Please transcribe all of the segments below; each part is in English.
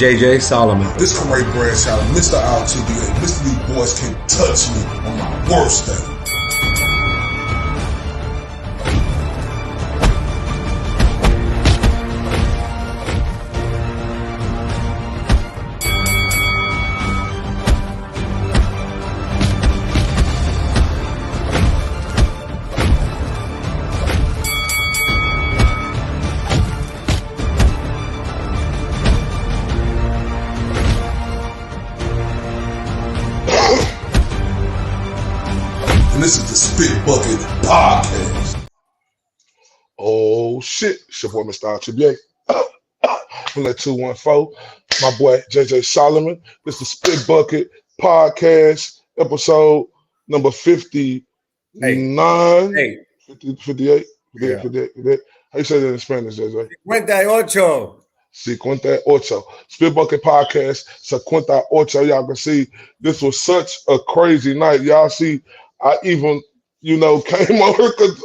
JJ Solomon. This Corey Bradshaw, Mr. RTBA. Mr. These boys can't touch me on my worst day. And this is the Spit Bucket Podcast. Oh shit, it's your boy Mr. RTBA. From that 214. My boy JJ Solomon. This is the Spit Bucket Podcast, episode number 59. Hey. 58. Yeah. 58. How you say that in Spanish, JJ? 58. 58. Spit Bucket Podcast, 58. Y'all can see this was such a crazy night. Y'all see, I even, came over because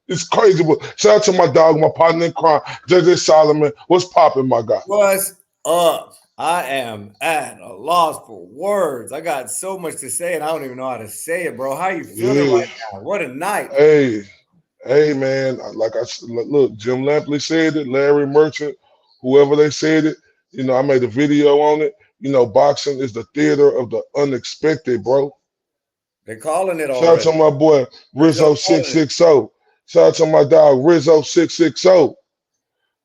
it's crazy. But shout out to my dog, my partner in crime, JJ Solomon. What's popping, my guy? What's up? I am at a loss for words. I got so much to say, and I don't even know how to say it, bro. How you feeling right now? What a night. Hey, man. Look, Jim Lampley said it, Larry Merchant, whoever they said it. I made a video on it. Boxing is the theater of the unexpected, bro. They're calling it all. Shout out to my boy Rizzo 660. Shout out to my dog Rizzo 660.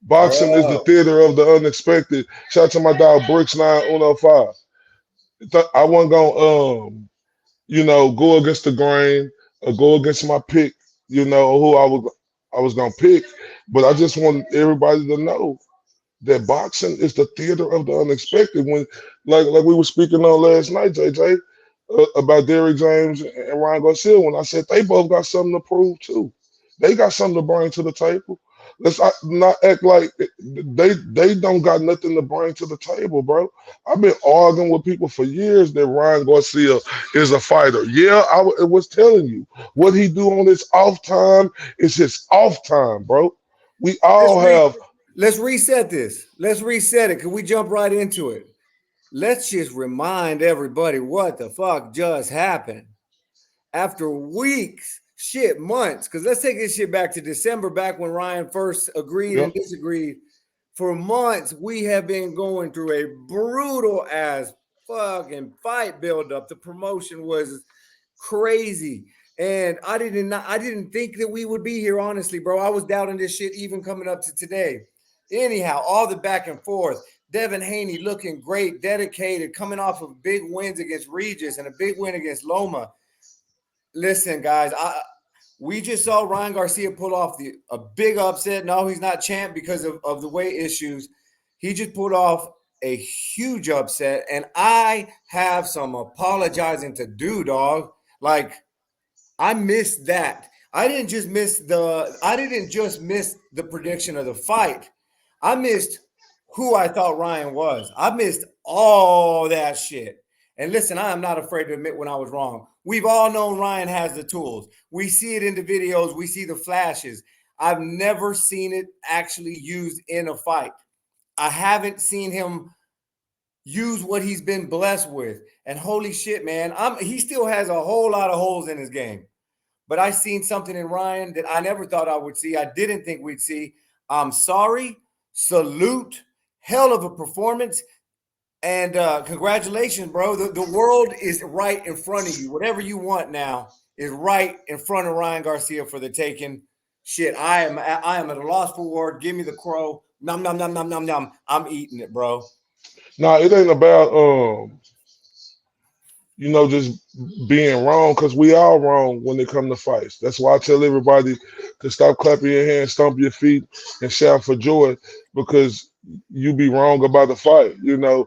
Boxing is the theater of the unexpected. Shout out to my dog Bricks 905. I wasn't gonna go against the grain or go against my pick, who I was gonna pick. But I just want everybody to know that boxing is the theater of the unexpected. When like we were speaking on last night, JJ. About Derrick James and Ryan Garcia, when I said they both got something to prove too. They got something to bring to the table. Let's not act like they don't got nothing to bring to the table, bro. I've been arguing with people for years that Ryan Garcia is a fighter. Yeah, I was telling you what he do on his off time is his off time, bro. We all have. Let's reset this. Let's reset it. Can we jump right into it? Let's just remind everybody what the fuck just happened. After weeks, months, because let's take this shit back to December, back when Ryan first agreed and disagreed. For months, we have been going through a brutal ass fucking fight buildup. The promotion was crazy. And I didn't think that we would be here, honestly, bro. I was doubting this shit even coming up to today. Anyhow, all the back and forth. Devin Haney looking great, dedicated, coming off of big wins against Regis and a big win against Loma. Listen, guys, we just saw Ryan Garcia pull off a big upset. No, he's not champ because of the weight issues. He just pulled off a huge upset, and I have some apologizing to do, dog. Like, I missed that. I didn't just miss the prediction of the fight. I missed who I thought Ryan was. I missed all that shit. And listen, I am not afraid to admit when I was wrong. We've all known Ryan has the tools. We see it in the videos. We see the flashes. I've never seen it actually used in a fight. I haven't seen him use what he's been blessed with. And holy shit, man, he still has a whole lot of holes in his game. But I seen something in Ryan that I never thought I would see. I didn't think we'd see. I'm sorry. Salute. Hell of a performance, and congratulations, bro. The world is right in front of you. Whatever you want now is right in front of Ryan Garcia for the taking. Shit, I am at a loss for word. Give me the crow. Nom nom nom nom nom nom. I'm eating it, bro. Nah, it ain't about just being wrong, because we all wrong when it comes to fights. That's why I tell everybody to stop clapping your hands, stomp your feet, and shout for joy, because you be wrong about the fight. Now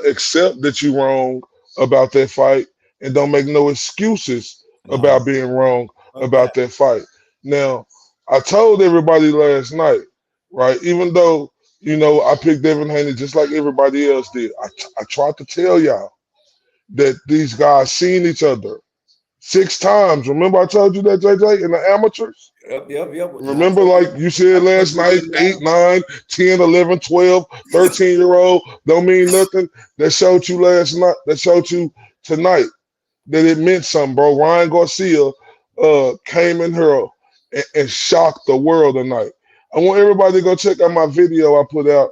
accept that you wrong about that fight and don't make no excuses about being wrong about that fight. Now, I told everybody last night, right, even though I picked Devin Haney just like everybody else did, I tried to tell y'all that these guys seen each other 6 times. Remember I told you that, JJ, in the amateurs? Yep. I Remember, told like you. you said I told last you night, in 8, the 9, 10, 11, 12, 13-year-old don't mean nothing. That showed you last night. That showed you tonight that it meant something, bro. Ryan Garcia came in here and shocked the world tonight. I want everybody to go check out my video I put out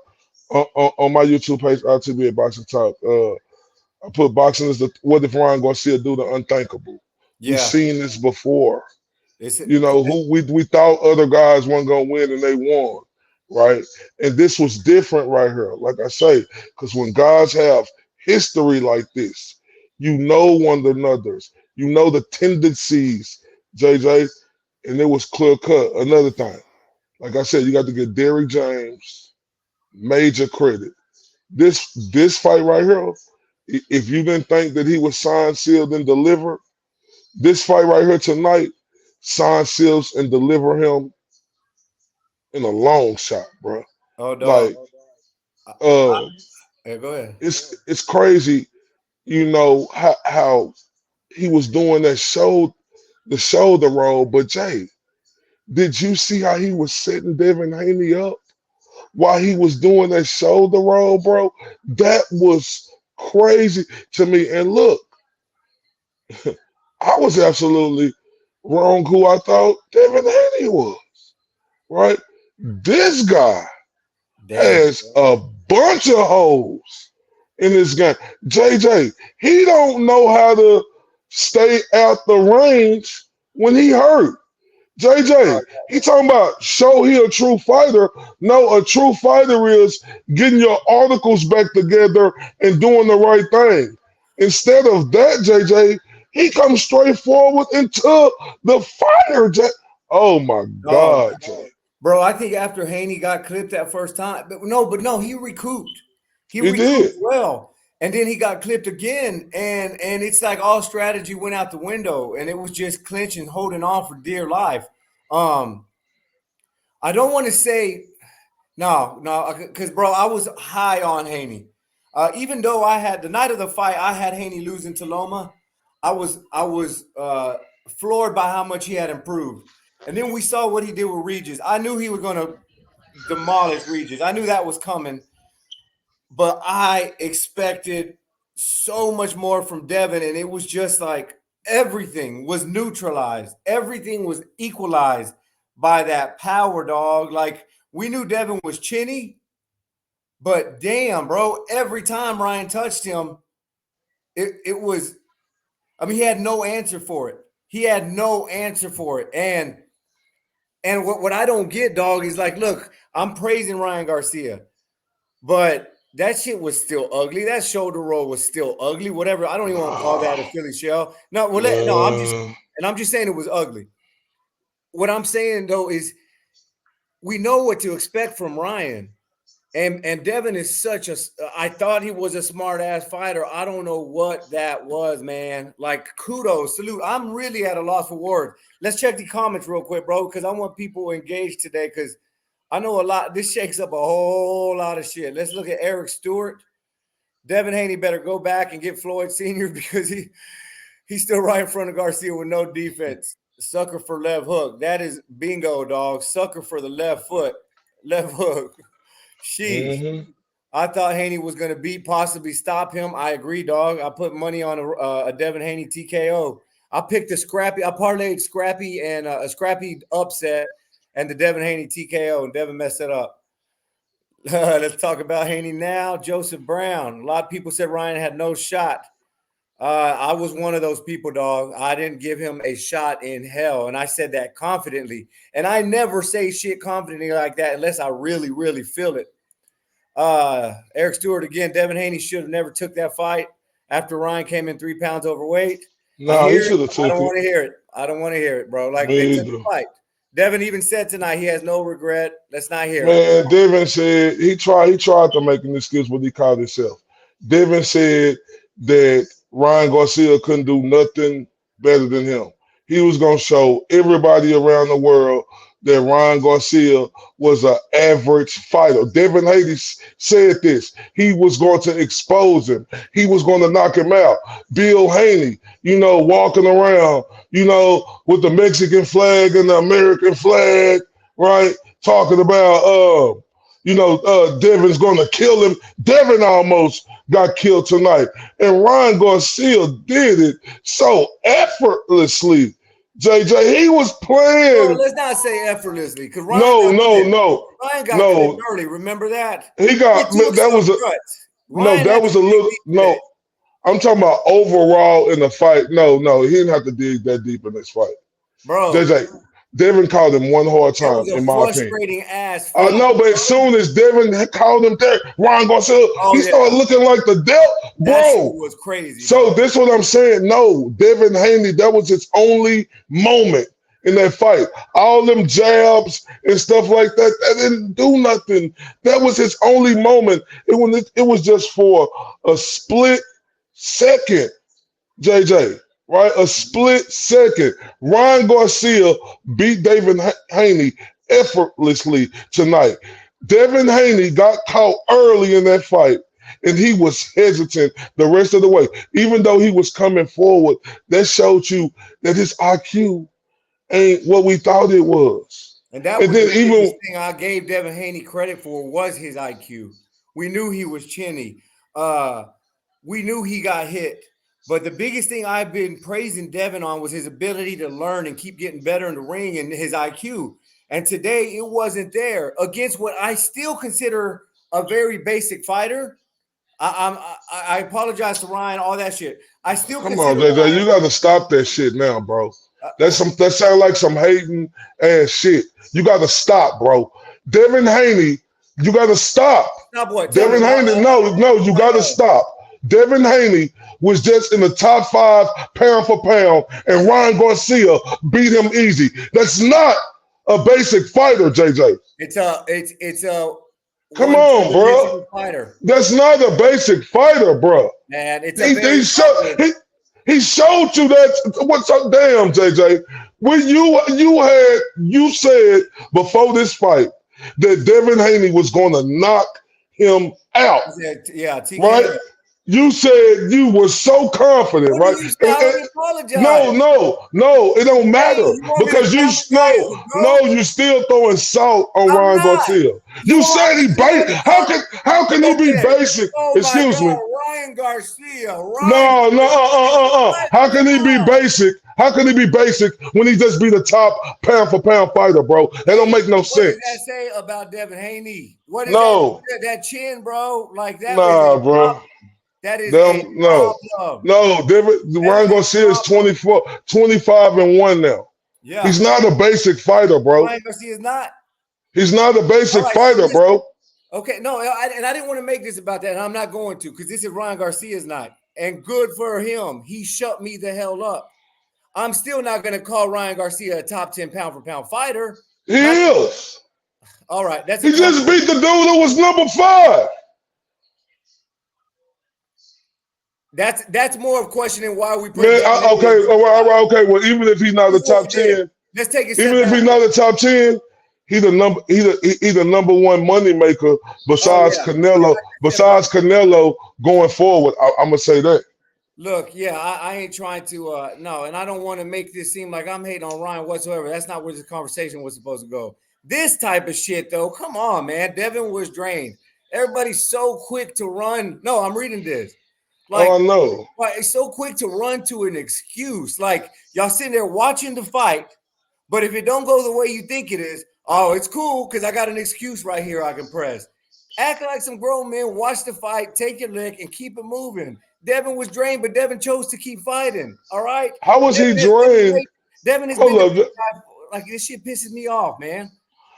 on my YouTube page, RTB at Boxing Talk. I put boxing is what if Ryan Garcia do the unthinkable? We've Yeah. seen this before. It's You know, who we thought other guys weren't gonna win and they won, right? And this was different right here, like I say, because when guys have history like this, you know one another's, you know the tendencies, JJ, and it was clear cut. Another thing, like I said, you got to give Derrick James major credit. This fight right here, if you didn't think that he was signed, sealed, and delivered, this fight right here tonight, sign, seals, and deliver him in a long shot, bro. oh dog. Like, I, I, uh, yeah, go ahead. it's crazy, you know, how he was doing the shoulder roll. But Jay, did you see how he was setting Devin Haney up while he was doing that shoulder roll, bro? That was crazy to me. And look, I was absolutely wrong who I thought Devin Haney was, right? This guy Damn. has a bunch of holes in this game. JJ, he don't know how to stay out the range when he hurt. JJ, he talking about show he a true fighter. No, a true fighter is getting your articles back together and doing the right thing. Instead of that, JJ, he comes straight forward into the fire. Oh my Dog. God, Jay. Bro, I think after Haney got clipped that first time, but no, he recouped. He He did. recouped well. And then he got clipped again, and it's like all strategy went out the window, and it was just clinching, holding on for dear life. Um, I don't want to say no, because bro, I was high on Haney. Even though I had the night of the fight, I had Haney losing to Loma. I was floored by how much he had improved. And then we saw what he did with Regis. I knew he was going to demolish Regis. I knew that was coming, but I expected so much more from Devin, and it was just like everything was neutralized. Everything was equalized by that power dog. Like we knew Devin was chinny, but damn, bro, every time Ryan touched him, it was I mean, he had no answer for it. He had no answer for it. And what I don't get, dog, is like, look, I'm praising Ryan Garcia, but that shit was still ugly. That shoulder roll was still ugly. Whatever. I don't even want to call that a Philly shell. No, no, Uh, I'm just saying it was ugly. What I'm saying though is we know what to expect from Ryan. And Devin is such a. I thought he was a smart ass fighter. I don't know what that was, man. Like kudos, salute. I'm really at a loss for words. Let's check the comments real quick, bro, because I want people engaged today. Because I know a lot. This shakes up a whole lot of shit. Let's look at Eric Stewart. Devin Haney better go back and get Floyd Senior because he's still right in front of Garcia with no defense. Sucker for left hook. That is bingo, dog. Sucker for the left foot. Left hook. Sheesh. mhm. I thought Haney was going to beat, possibly stop him. I agree, dog. I put money on a Devin Haney TKO. I picked a scrappy. I parlayed scrappy and a scrappy upset and the Devin Haney TKO, and Devin messed it up. Let's talk about Haney now. Joseph Brown. A lot of people said Ryan had no shot. I was one of those people, dog. I didn't give him a shot in hell, and I said that confidently. And I never say shit confidently like that unless I really, really feel it. Eric Stewart again. Devin Haney should have never took that fight after Ryan came in 3 pounds overweight. I Nah, he hear it. should have I took don't it. want to hear it. I don't want to hear it, bro. Like they Me took the either. fight. Devin even said tonight he has no regret. Let's not hear it. Man, Devin said he tried to make an excuse what he called himself. Devin said that Ryan Garcia couldn't do nothing better than him. He was gonna show everybody around the world that Ryan Garcia was an average fighter. Devin Haney said this. He was going to expose him. He was going to knock him out. Bill Haney, walking around, with the Mexican flag and the American flag, right? Talking about, Devin's going to kill him. Devin almost got killed tonight. And Ryan Garcia did it so effortlessly. JJ, he was playing. No, let's not say effortlessly, because Ryan got killed early. Remember that? He got that was a little no. I'm talking about overall in the fight. No, he didn't have to dig that deep in this fight, bro. JJ, Devin called him one hard time, in my opinion. Frustrating ass. I know, but as soon as Devin called him there, Ryan Garcia, he started looking like the devil, bro. That shit was crazy. So this is what I'm saying. No, Devin Haney, that was his only moment in that fight. All them jabs and stuff like that, that didn't do nothing. That was his only moment. It was just for a split second, JJ. Right, a split second. Ryan Garcia beat Devin Haney effortlessly tonight. Devin Haney got caught early in that fight, and he was hesitant the rest of the way. Even though he was coming forward, that showed you that his IQ ain't what we thought it was. And that was the biggest thing I gave Devin Haney credit for was his IQ. We knew he was chinny. We knew he got hit. But the biggest thing I've been praising Devin on was his ability to learn and keep getting better in the ring and his IQ. And today it wasn't there against what I still consider a very basic fighter. I apologize to Ryan, all that shit. I still come on, JJ. You got to stop that shit now, bro. That sounds like some hating ass shit. You got to stop, bro. Devin Haney, you got to stop. Stop what? Devin Haney, no, you got to stop. Devin Haney was just in the top 5 pound for pound, and Ryan Garcia beat him easy. That's not a basic fighter, JJ. It's a come on, bro. Fighter. That's not a basic fighter, bro. Man, it's he showed you that. What's up, damn, JJ? When you said before this fight that Devin Haney was going to knock him out. Yeah, right. You said you were so confident, right? No, it don't matter because you still throwing salt on Ryan Garcia. You said he basic. How can he be basic? Excuse me. Ryan Garcia. No. How can he be basic? How can he be basic when he just be the top pound for pound fighter, bro? That don't make no sense. What does that say about Devin Haney? What is that chin, bro? Like that? Nah, bro. That is no. Ryan Garcia is 25-1 now. Yeah. He's not a basic fighter, bro. Ryan Garcia is not. He's not a basic fighter, bro. Okay, no, and I didn't want to make this about that, and I'm not going to, because this is Ryan Garcia's night. And good for him. He shut me the hell up. I'm still not going to call Ryan Garcia a top 10 pound for pound fighter. He is. All right. He just beat the dude who was number 5. That's more of questioning why we put okay. Well, even if he's not the top 10, let's take it. Even if he's not the top 10, he's the number 1 money maker besides Canelo. Besides Canelo going forward, I'm gonna say that. Look, I ain't trying to no, and I don't want to make this seem like I'm hating on Ryan whatsoever. That's not where this conversation was supposed to go. This type of shit, though, come on, man. Devin was drained. Everybody's so quick to run. No, I'm reading this. Like, I know. Like, it's so quick to run to an excuse. Like, y'all sitting there watching the fight, but if it don't go the way you think it is, oh, it's cool because I got an excuse right here I can press. Act like some grown men, watch the fight, take your lick, and keep it moving. Devin was drained, but Devin chose to keep fighting. All right? How was he drained? Devin is like, this shit pisses me off, man.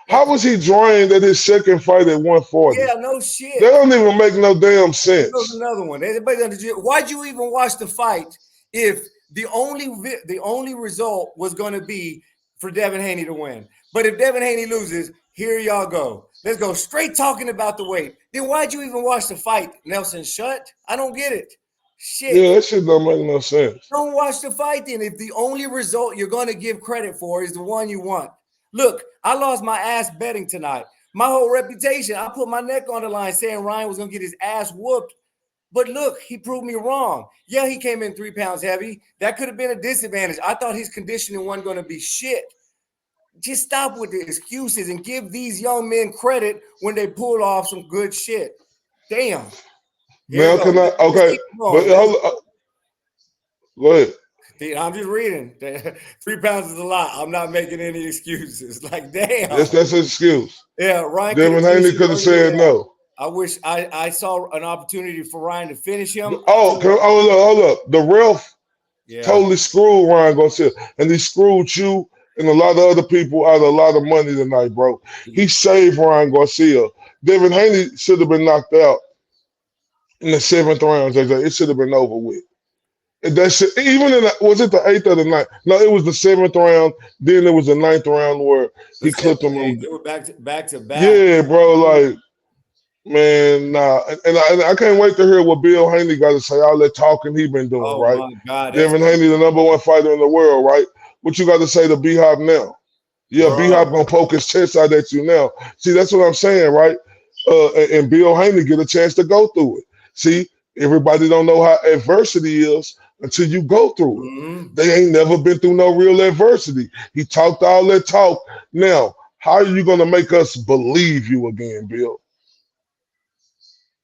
How was he drained at his second fight at 140? Yeah, no shit. That don't even make no damn sense. There's another one. Why'd you even watch the fight if the only result was going to be for Devin Haney to win? But if Devin Haney loses, here y'all go. Let's go straight talking about the weight. Then why'd you even watch the fight, Nelson Shutt? I don't get it. Shit. Yeah, that shit don't make no sense. Don't watch the fight then if the only result you're going to give credit for is the one you want. Look, I lost my ass betting tonight. My whole reputation, I put my neck on the line saying Ryan was going to get his ass whooped. But look, he proved me wrong. Yeah, he came in 3 pounds heavy. That could have been a disadvantage. I thought his conditioning wasn't going to be shit. Just stop with the excuses and give these young men credit when they pull off some good shit. Damn. Here Now we go. can I? Let's Okay, keep but going. go ahead. I'm just reading. 3 pounds is a lot. I'm not making any excuses. Like, damn. That's an excuse. Yeah, Ryan. Devin Haney could have said no. I wish I saw an opportunity for Ryan to finish him. Hold up. The ref totally screwed Ryan Garcia, and he screwed you and a lot of other people out of a lot of money tonight, bro. He saved Ryan Garcia. Devin Haney should have been knocked out in the 7th round, JJ. It should have been over with. That shit, even in was it the 8th or the 9th? No, it was the 7th round. Then it was the 9th round where he clipped him. They were back to back. Yeah, bro. Like, man, nah. And I can't wait to hear what Bill Haney got to say. All that talking he been doing, right? My God, Devin Haney, the #1 fighter in the world, right? What you got to say to B-Hop now? Yeah, B-Hop gonna poke his chest out at you now. See, that's what I'm saying, right? And Bill Haney get a chance to go through it. See, everybody don't know how adversity is until you go through it. Mm-hmm. They ain't never been through no real adversity. He talked all that talk. Now, how are you gonna make us believe you again, Bill?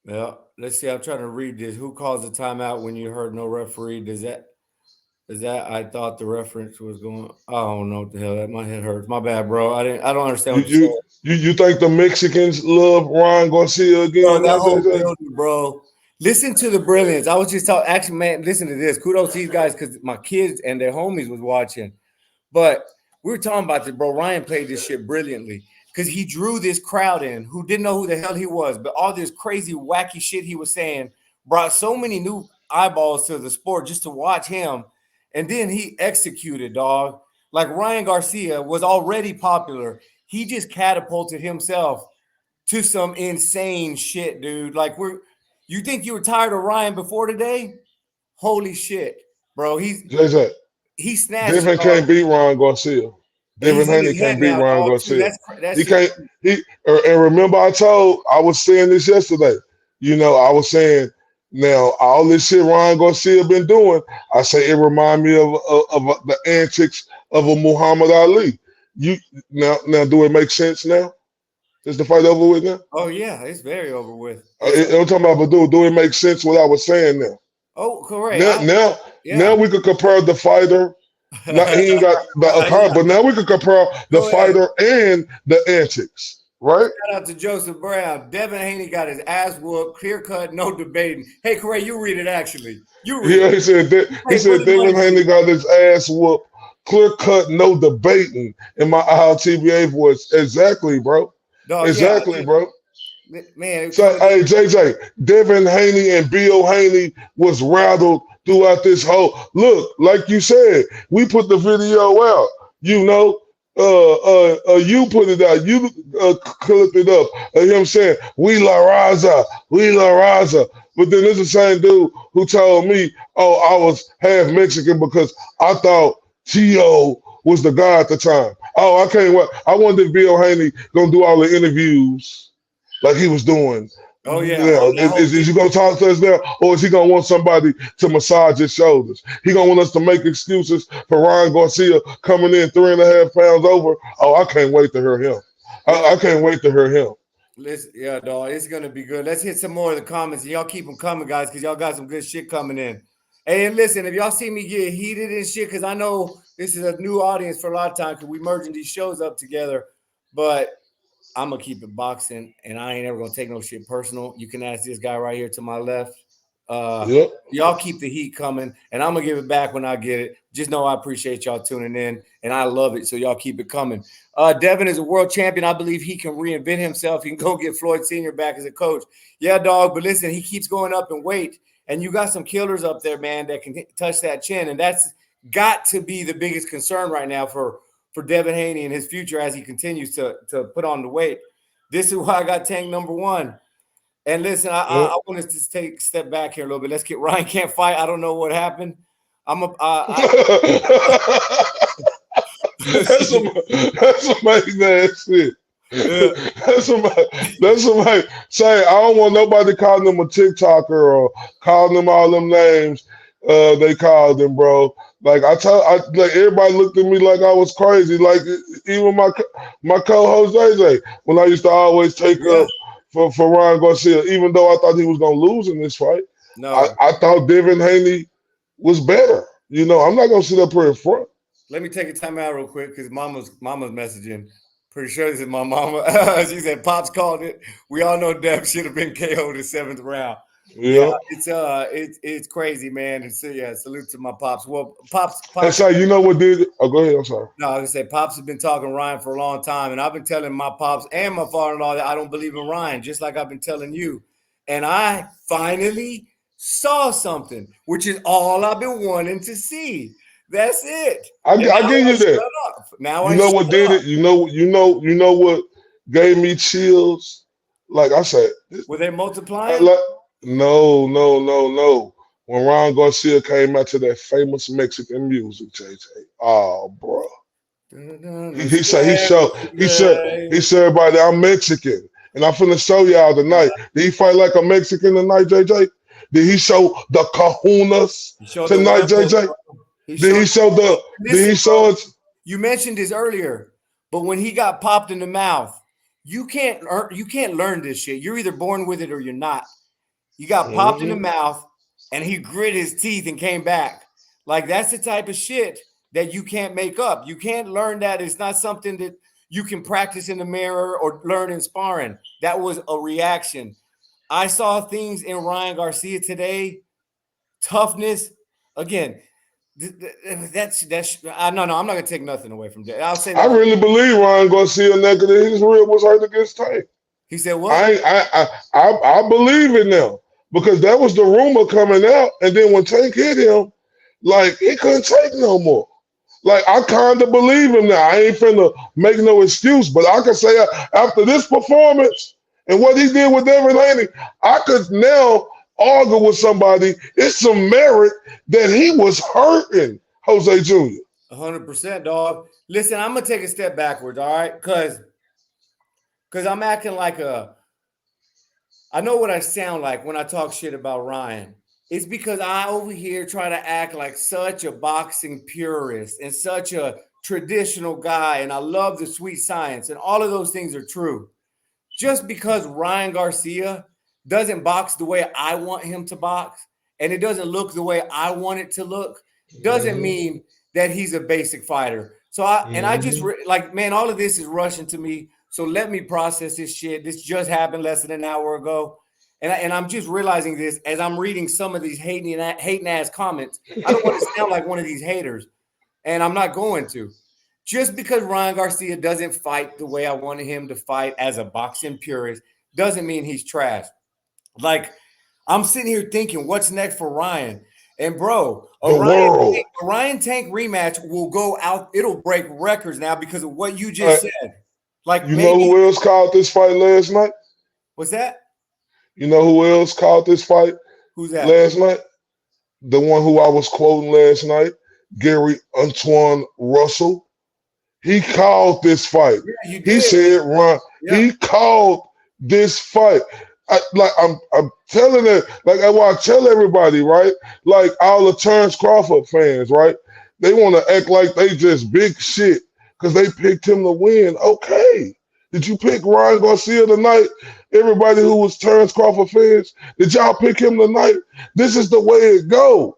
Yeah, let's see. I'm trying to read this. Who calls a timeout when you heard no referee? Does that? I thought the reference was going. I don't know what the hell that. My head hurts. My bad, bro. I don't understand what you're saying. You think the Mexicans love Ryan Garcia again? Bro, that whole building, bro. Listen to the brilliance. I was just talking. Actually, man, listen to this. Kudos to these guys because my kids and their homies was watching. But we were talking about this, bro. Ryan played this shit brilliantly because he drew this crowd in who didn't know who the hell he was, but all this crazy, wacky shit he was saying brought so many new eyeballs to the sport just to watch him. And then he executed, dog. Like Ryan Garcia was already popular. He just catapulted himself to some insane shit, dude. Like you think you were tired of Ryan before today? Holy shit, bro. He snatched. Devin can't beat Ryan Garcia. Devin Haney can't beat Ryan Garcia. He can't. And remember, I was saying this yesterday. You know, I was saying now all this shit Ryan Garcia been doing. I say it remind me of the antics of a Muhammad Ali. Now do it make sense now? Is the fight over with now? Oh yeah, it's very over with. I'm talking about, but do it make sense what I was saying now? Oh, correct. Now we could compare the fighter. Now, he ain't got the but now we could compare the fighter and the antics, right? Shout out to Joseph Brown. Devin Haney got his ass whooped, clear cut, no debating. Hey, Corey, you read it actually. He said Devin Haney got his ass whooped, clear cut, no debating. In my ILTBA voice, exactly, bro. Exactly, bro. Man, so hey, JJ, Devin Haney and Bill Haney was rattled throughout this whole look. Like you said, we put the video out. You know, you put it out. You clipped it up. Him saying, "We La Raza, we La Raza." But then there's the same dude who told me, "Oh, I was half Mexican because I thought Tio was the guy at the time." Oh, I can't wait. I wonder if Bill Haney gonna do all the interviews like he was doing. Oh yeah. Is he gonna talk to us now, or is he gonna want somebody to massage his shoulders? He gonna want us to make excuses for Ryan Garcia coming in 3.5 pounds over. Oh, I can't wait to hear him. I can't wait to hear him. Yeah, dog, it's gonna be good. Let's hit some more of the comments. Y'all keep them coming, guys, because y'all got some good shit coming in. Hey, and listen, if y'all see me get heated and shit, because I know this is a new audience for a lot of time because we merging these shows up together, but I'm gonna keep it boxing, and I ain't ever gonna take no shit personal. You can ask this guy right here to my left. Y'all keep the heat coming, and I'm gonna give it back when I get it. Just know I appreciate y'all tuning in, and I love it. So y'all keep it coming. Devin is a world champion. I believe he can reinvent himself. He can go get Floyd Sr. back as a coach. Yeah, dog. But listen, he keeps going up in weight, and you got some killers up there, man, that can touch that chin, and that's got to be the biggest concern right now for Devin Haney and his future as he continues to put on the weight. This is why I got Tank #1. And listen, I want us to take a step back here a little bit. Let's get Ryan can't fight. I don't know what happened. That's some amazing ass shit. Yeah. That's somebody say I don't want nobody calling them a TikToker or calling them all them names they called them, bro. Like like everybody looked at me like I was crazy. Like even my co-host JJ, when I used to always take Yeah. up for Ryan Garcia, even though I thought he was gonna lose in this fight, No. I thought Devin Haney was better. You know, I'm not gonna sit up here in front. Let me take a time out real quick because mama's messaging. Pretty sure this is my mama. She said Pops called it. We all know Dev should have been KO'd in 7th round. Yeah, Yeah. it's crazy, man. And so yeah, salute to my pops. Well, pops. And say, you know what did it? Oh, go ahead. I'm sorry. No, I was gonna say Pops has been talking Ryan for a long time, and I've been telling my pops and my father-in-law that I don't believe in Ryan, just like I've been telling you. And I finally saw something, which is all I've been wanting to see. That's it. I And give now you I that. shut up. Now You I know shut what did up. it? You know what gave me chills? Like I said, Were they multiplying? like, no. When Ron Garcia came out to that famous Mexican music, JJ. Oh, bro. He said everybody, I'm Mexican. And I'm finna show y'all tonight. Did he fight like a Mexican tonight, JJ? Did he show the kahunas He showed the tonight, huevos, JJ? bro. Did he show the did he show it? You mentioned this earlier, but when he got popped in the mouth, you can't learn this shit. You're either born with it or you're not. You got popped in the mouth and he grit his teeth and came back. Like that's the type of shit that you can't make up. You can't learn that. It's not something that you can practice in the mirror or learn in sparring. That was a reaction. I saw things in Ryan Garcia today. Toughness. Again, that's no. I'm not gonna take nothing away from that. I'll say I that. really believe Ryan Garcia naked his rib was hurt against Tank. He said what? I believe in them because that was the rumor coming out, and then when Tank hit him, like he couldn't take no more. Like I kind of believe him now. I ain't finna make no excuse, but I can say after this performance and what he did with Devin Haney, I could now argue with somebody. It's some merit that he was hurting Jose Jr. 100%, dog. Listen, I'm gonna take a step backwards, all right? Because I'm acting like I know what I sound like when I talk shit about Ryan. It's because I over here try to act like such a boxing purist and such a traditional guy, and I love the sweet science, and all of those things are true. Just because Ryan Garcia doesn't box the way I want him to box, and it doesn't look the way I want it to look, doesn't mean that he's a basic fighter. So I just like, man, all of this is rushing to me. So let me process this shit. This just happened less than an hour ago. And I'm just realizing this as I'm reading some of these hating ass comments. I don't want to sound like one of these haters, and I'm not going to. Just because Ryan Garcia doesn't fight the way I wanted him to fight as a boxing purist doesn't mean he's trash. Like, I'm sitting here thinking, what's next for Ryan? And bro, a Ryan Tank rematch will go out. It'll break records now because of what you just said. Like, you know who else called this fight last night? What's that? You know who else called this fight? Who's that? Last night? The one who I was quoting last night, Gary Antoine Russell. He called this fight. Yeah, you did. He said, "Ron." Yeah. He called this fight. I'm telling it, like I tell everybody, right? Like all the Terrence Crawford fans, right? They want to act like they just big shit because they picked him to win. Okay. Did you pick Ryan Garcia tonight? Everybody who was Terrence Crawford fans, did y'all pick him tonight? This is the way it go.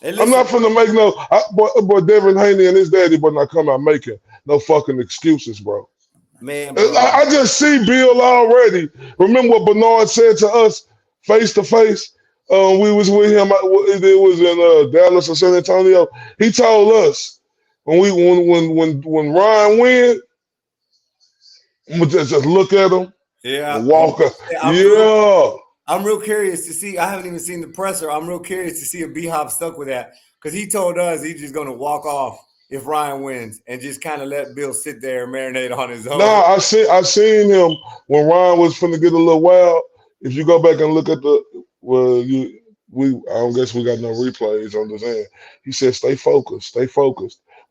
Hey, I'm not finna make but Devin Haney and his daddy but not come out making no fucking excuses, bro. Man, bro. I just see Bill already. Remember what Bernard said to us face to face? We was with him. It was in Dallas or San Antonio. He told us when Ryan win, just look at him. Yeah. And walk up. I'm real curious to see. I haven't even seen the presser. I'm real curious to see if B-Hop stuck with that because he told us he's just going to walk off if Ryan wins and just kind of let Bill sit there and marinate on his own. No, I seen him when Ryan was finna get a little wild. If you go back and look at I don't guess we got no replays on this end. He said, stay focused.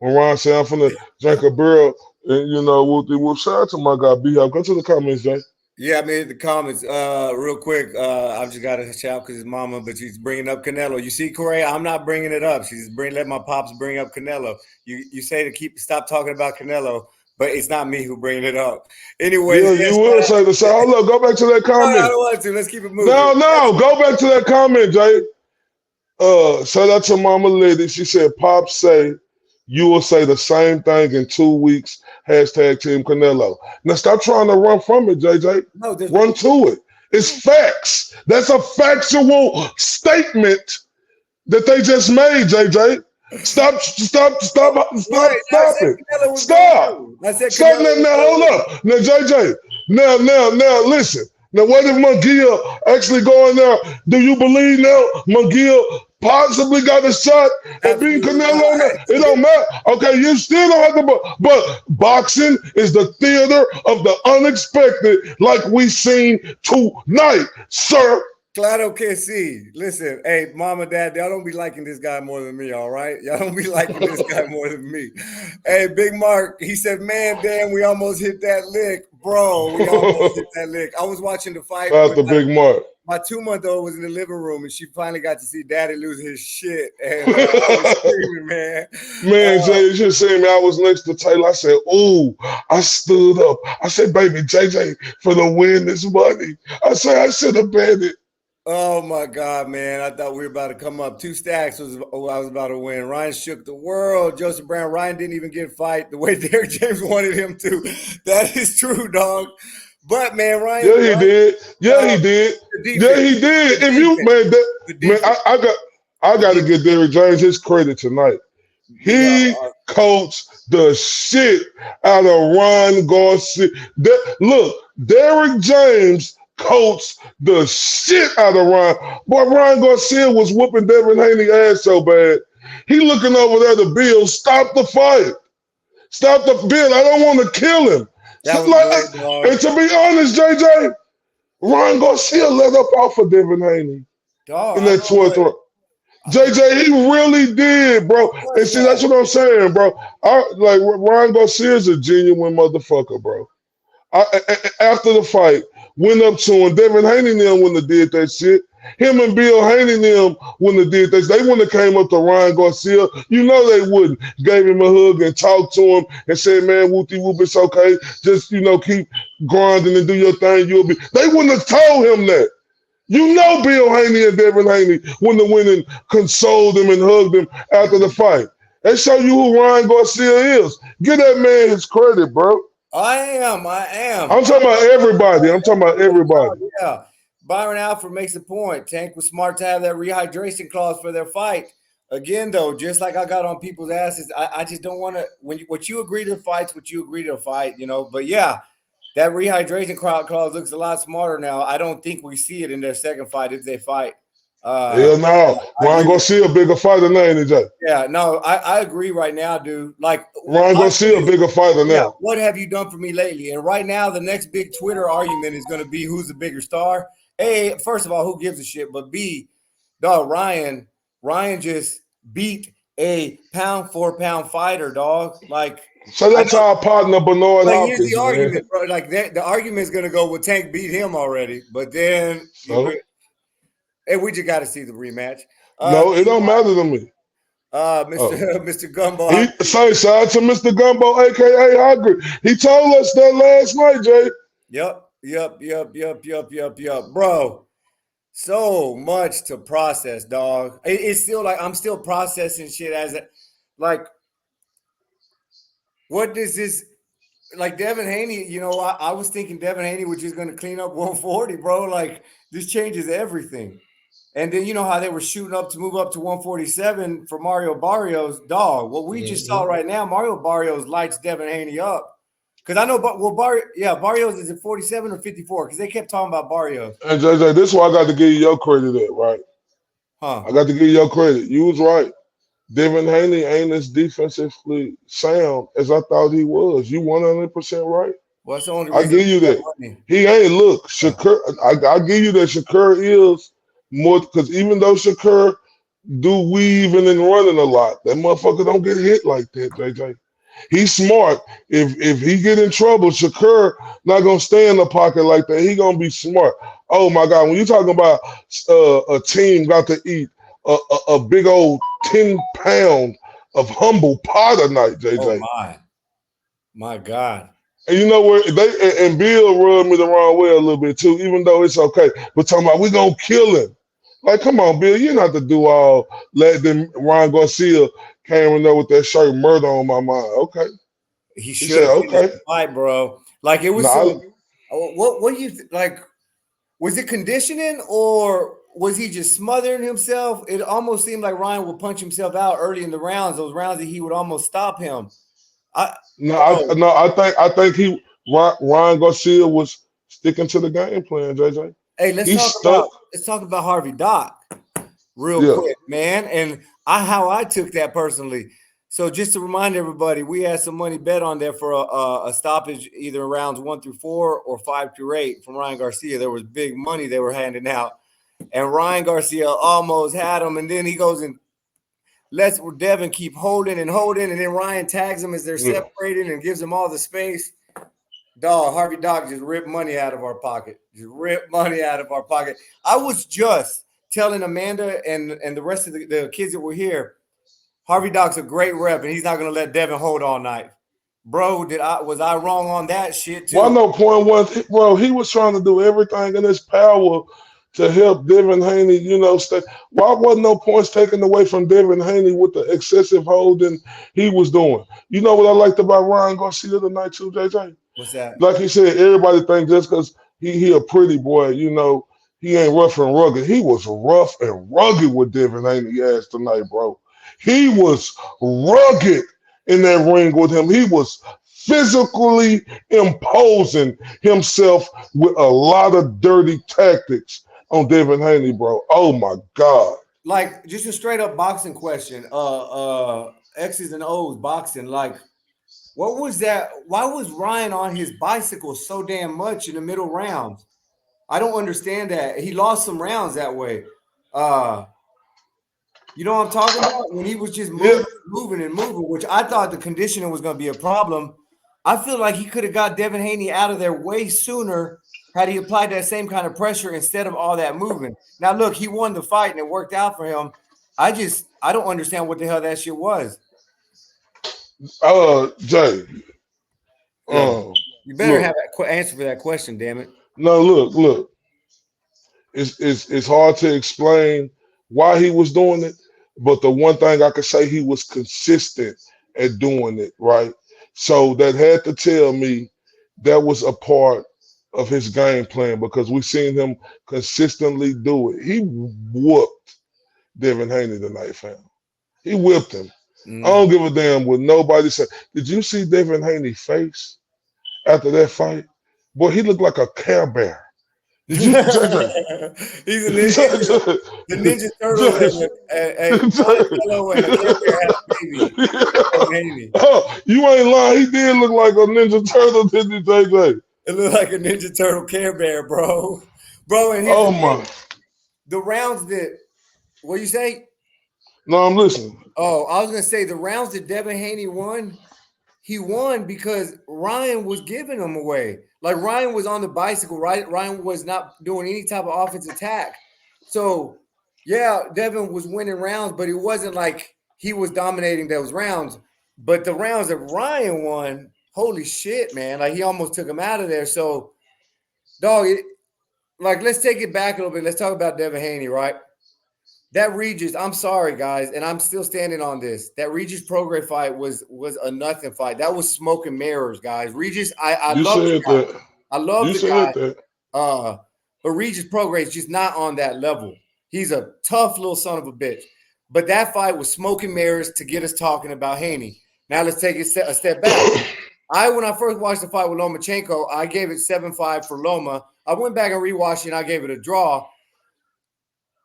when Ron said I'm finna drink a barrel, and you know, we'll shout out to my guy B Hop. Go to the comments, Jay. Yeah, I mean the comments. Real quick. I've just got to shout because his mama, but she's bringing up Canelo. You see, Corey, I'm not bringing it up. She's let my pops bring up Canelo. You say to stop talking about Canelo, but it's not me who bringing it up. Anyways, Yeah, you will say the same. Hold up, go back to that No, I comment. don't want to. Let's keep it moving. No, go back to that comment, Jay. Shout out to Mama Liddy. She said, Pop say you will say the same thing in 2 weeks. Hashtag Team Canelo. Now stop trying to run from it, JJ. No, run to it. It's facts. That's a factual statement that they just made, JJ. Stop it. Stop. Stop. I said Stop now. Hold up. Now, JJ. Now, listen. Now, what if McGill actually go in there? Do you believe now McGill possibly got a shot at beating Canelo? It don't matter. Okay, you still don't have to. But boxing is the theater of the unexpected, like we seen tonight, sir. Claro que sí. Listen, hey, mom and dad, y'all don't be liking this guy more than me, all right? Y'all don't be liking this guy more than me. Hey, Big Mark, he said, man, damn, we almost hit that lick. Bro, we almost hit that lick. I was watching the fight. Shout out to Big Mark. My 2-month-old was in the living room, and she finally got to see Daddy lose his shit. And I was screaming, man. Man, Jay, you should see me. I was next to Taylor. I said, ooh, I stood up. I said, baby, JJ, for the win this money. I said, I should have bet it. Oh my God, man. I thought we were about to come up. 2 stacks was I was about to win. Ryan shook the world. Joseph Brown, Ryan didn't even get a fight the way Derrick James wanted him to. That is true, dog. But man, Ryan. Yeah, he did. Yeah, he did. Yeah, he did. If you I got to give Derrick James his credit tonight. He coached the shit out of Ryan Garcia. Look, Derrick James coached the shit out of Ryan. Boy, Ryan Garcia was whooping Devin Haney ass so bad. He looking over there to Bill. Stop the fight. Stop the Bill. I don't want to kill him. And to be honest, JJ, Ryan Garcia let up off of Devin Haney in that 12th round. JJ, he really did, bro. And see, that's what I'm saying, bro. Ryan Garcia is a genuine motherfucker, bro. After the fight, went up to him. Devin Haney and them wouldn't have did that shit. Him and Bill Haney and them wouldn't have did that. They wouldn't have came up to Ryan Garcia. You know they wouldn't. Gave him a hug and talked to him and said, man, whoopty whoop, it's okay. Just, keep grinding and do your thing. They wouldn't have told him that. You know Bill Haney and Devin Haney wouldn't have went and consoled him and hugged him after the fight. They show you who Ryan Garcia is. Give that man his credit, bro. I am. I'm talking about everybody. Yeah. Byron Alford makes a point. Tank was smart to have that rehydration clause for their fight. Again, though, just like I got on people's asses, I just don't want to – what you agree to fights, what you agree to fight, But, yeah, that rehydration clause looks a lot smarter now. I don't think we see it in their second fight if they fight. Hell no. Ryan Garcia a bigger fighter now, ain't he? Yeah, no, I agree right now, dude. Like Ryan Garcia a bigger fighter now. Yeah, what have you done for me lately? And right now, the next big Twitter argument is going to be who's the bigger star. A, first of all, who gives a shit? But B, dog, Ryan just beat a pound-for-pound fighter, dog. Like, so that's our partner Bernard Hopkins. Here's the argument, bro. Like the argument is going to go, well, Tank beat him already, but then and we just got to see the rematch. No, it don't matter to me. Mr. Gumbo. Shout out to Mr. Gumbo, aka Hungry. He told us that last night, Jay. Yep. Bro, so much to process, dog. It's still like I'm still processing shit what does this like Devin Haney, I was thinking Devin Haney was just going to clean up 140, bro. Like this changes everything. And then you know how they were shooting up to move up to 147 for Mario Barrios, dog. What we just saw right now, Mario Barrios lights Devin Haney up. Because I know, Barrios is at 47 or 54 because they kept talking about Barrios. And JJ, this is why I got to give you your credit at, right? Huh? I got to give you your credit. You was right. Devin Haney ain't as defensively sound as I thought he was. You 100% right. Well, that's the only reason I give you that. He ain't. Look, Shakur, I give you that Shakur is more because even though Shakur do weaving and running a lot. That motherfucker don't get hit like that, JJ. He's smart. If he get in trouble, Shakur not gonna stay in the pocket like that. He gonna be smart. Oh my God, when you talking about a team got to eat a big old 10 pound of humble pie tonight, Oh JJ. my God. And you know where they and Bill rubbed me the wrong way a little bit too, even though it's okay. But talking about we gonna kill him. Like, come on, Bill, you not to do all let them Ryan Garcia came in there with that shirt murder on my mind. Okay. He He should said, have finished okay. the fight, bro. Like it was Nah, some. What do you like? Was it conditioning or was he just smothering himself? It almost seemed like Ryan would punch himself out early in the rounds. Those rounds that he would almost stop him. I no, bro, I think Ryan Garcia was sticking to the game plan, JJ. hey, He stuck. let's talk about Harvey Doc real Yeah. quick, man. And how I took that personally. So just to remind everybody, we had some money bet on there for a stoppage either in rounds 1 through 4 or 5 through 8 from Ryan Garcia. There was big money they were handing out, and Ryan Garcia almost had him, and then he goes and lets Devin keep holding, and then Ryan tags him as they're Yeah. separating and gives him all the space. Dog, Harvey Doc just ripped money out of our pocket. Just ripped money out of our pocket. I was just telling Amanda and the rest of the kids that were here, Harvey Doc's a great rep, and he's not gonna let Devin hold all night. Bro, was I wrong on that shit Well, I too? know point one, bro, he was trying to do everything in his power to help Devin Haney, stay. Why wasn't no points taken away from Devin Haney with the excessive holding he was doing? You know what I liked about Ryan Garcia tonight too, JJ? What's that? Like he said, everybody think just because he a pretty boy, he ain't rough and rugged. He was rough and rugged with Devin Haney ass tonight, bro. He was rugged in that ring with him. He was physically imposing himself with a lot of dirty tactics on Devin Haney, bro. Oh my God. Like just a straight up boxing question. X's and O's boxing. Like, what was that? Why was Ryan on his bicycle so damn much in the middle rounds? I don't understand that. He lost some rounds that way. You know what I'm talking about? When he was just Yeah. moving and moving, which I thought the conditioning was going to be a problem. I feel like he could have got Devin Haney out of there way sooner had he applied that same kind of pressure instead of all that moving. Now, look, he won the fight and it worked out for him. I don't understand what the hell that shit was. Jay. Yeah, Um, you better look. have that answer for that question. Damn it. No, look. It's hard to explain why he was doing it, but the one thing I could say, he was consistent at doing it, right? So that had to tell me that was a part of his game plan because we seen him consistently do it. He whooped Devin Haney tonight, fam. He whipped him. I Mm. don't give a damn what nobody said. Did you see Devin Haney's face after that fight? Boy, he looked like a Care Bear. Did you, JJ? He's the Ninja Turtles and Donatello and the Care Bear had a baby. Devin Haney. Oh, you ain't lying. He did look like a Ninja Turtle, didn't he, JJ? It looked like a Ninja Turtle Care Bear, bro. Bro, and here's Oh the my. thing: the rounds that what you say? No, I'm listening. Oh, I was gonna say the rounds that Devin Haney won. He won because Ryan was giving them away. Like Ryan was on the bicycle, right? Ryan was not doing any type of offense attack. So, yeah, Devin was winning rounds, but it wasn't like he was dominating those rounds. But the rounds that Ryan won, holy shit, man. Like he almost took him out of there. So, dog, let's take it back a little bit. Let's talk about Devin Haney, right? That Regis, I'm sorry, guys, and I'm still standing on this. That Regis Prograis fight was a nothing fight. That was smoke and mirrors, guys. Regis, I You love the said guy. that. I love You the said guy. that. But Regis Prograis is just not on that level. He's a tough little son of a bitch. But that fight was smoke and mirrors to get us talking about Haney. Now let's take it a step back. When I first watched the fight with Lomachenko, I gave it 7-5 for Loma. I went back and rewatched it and I gave it a draw.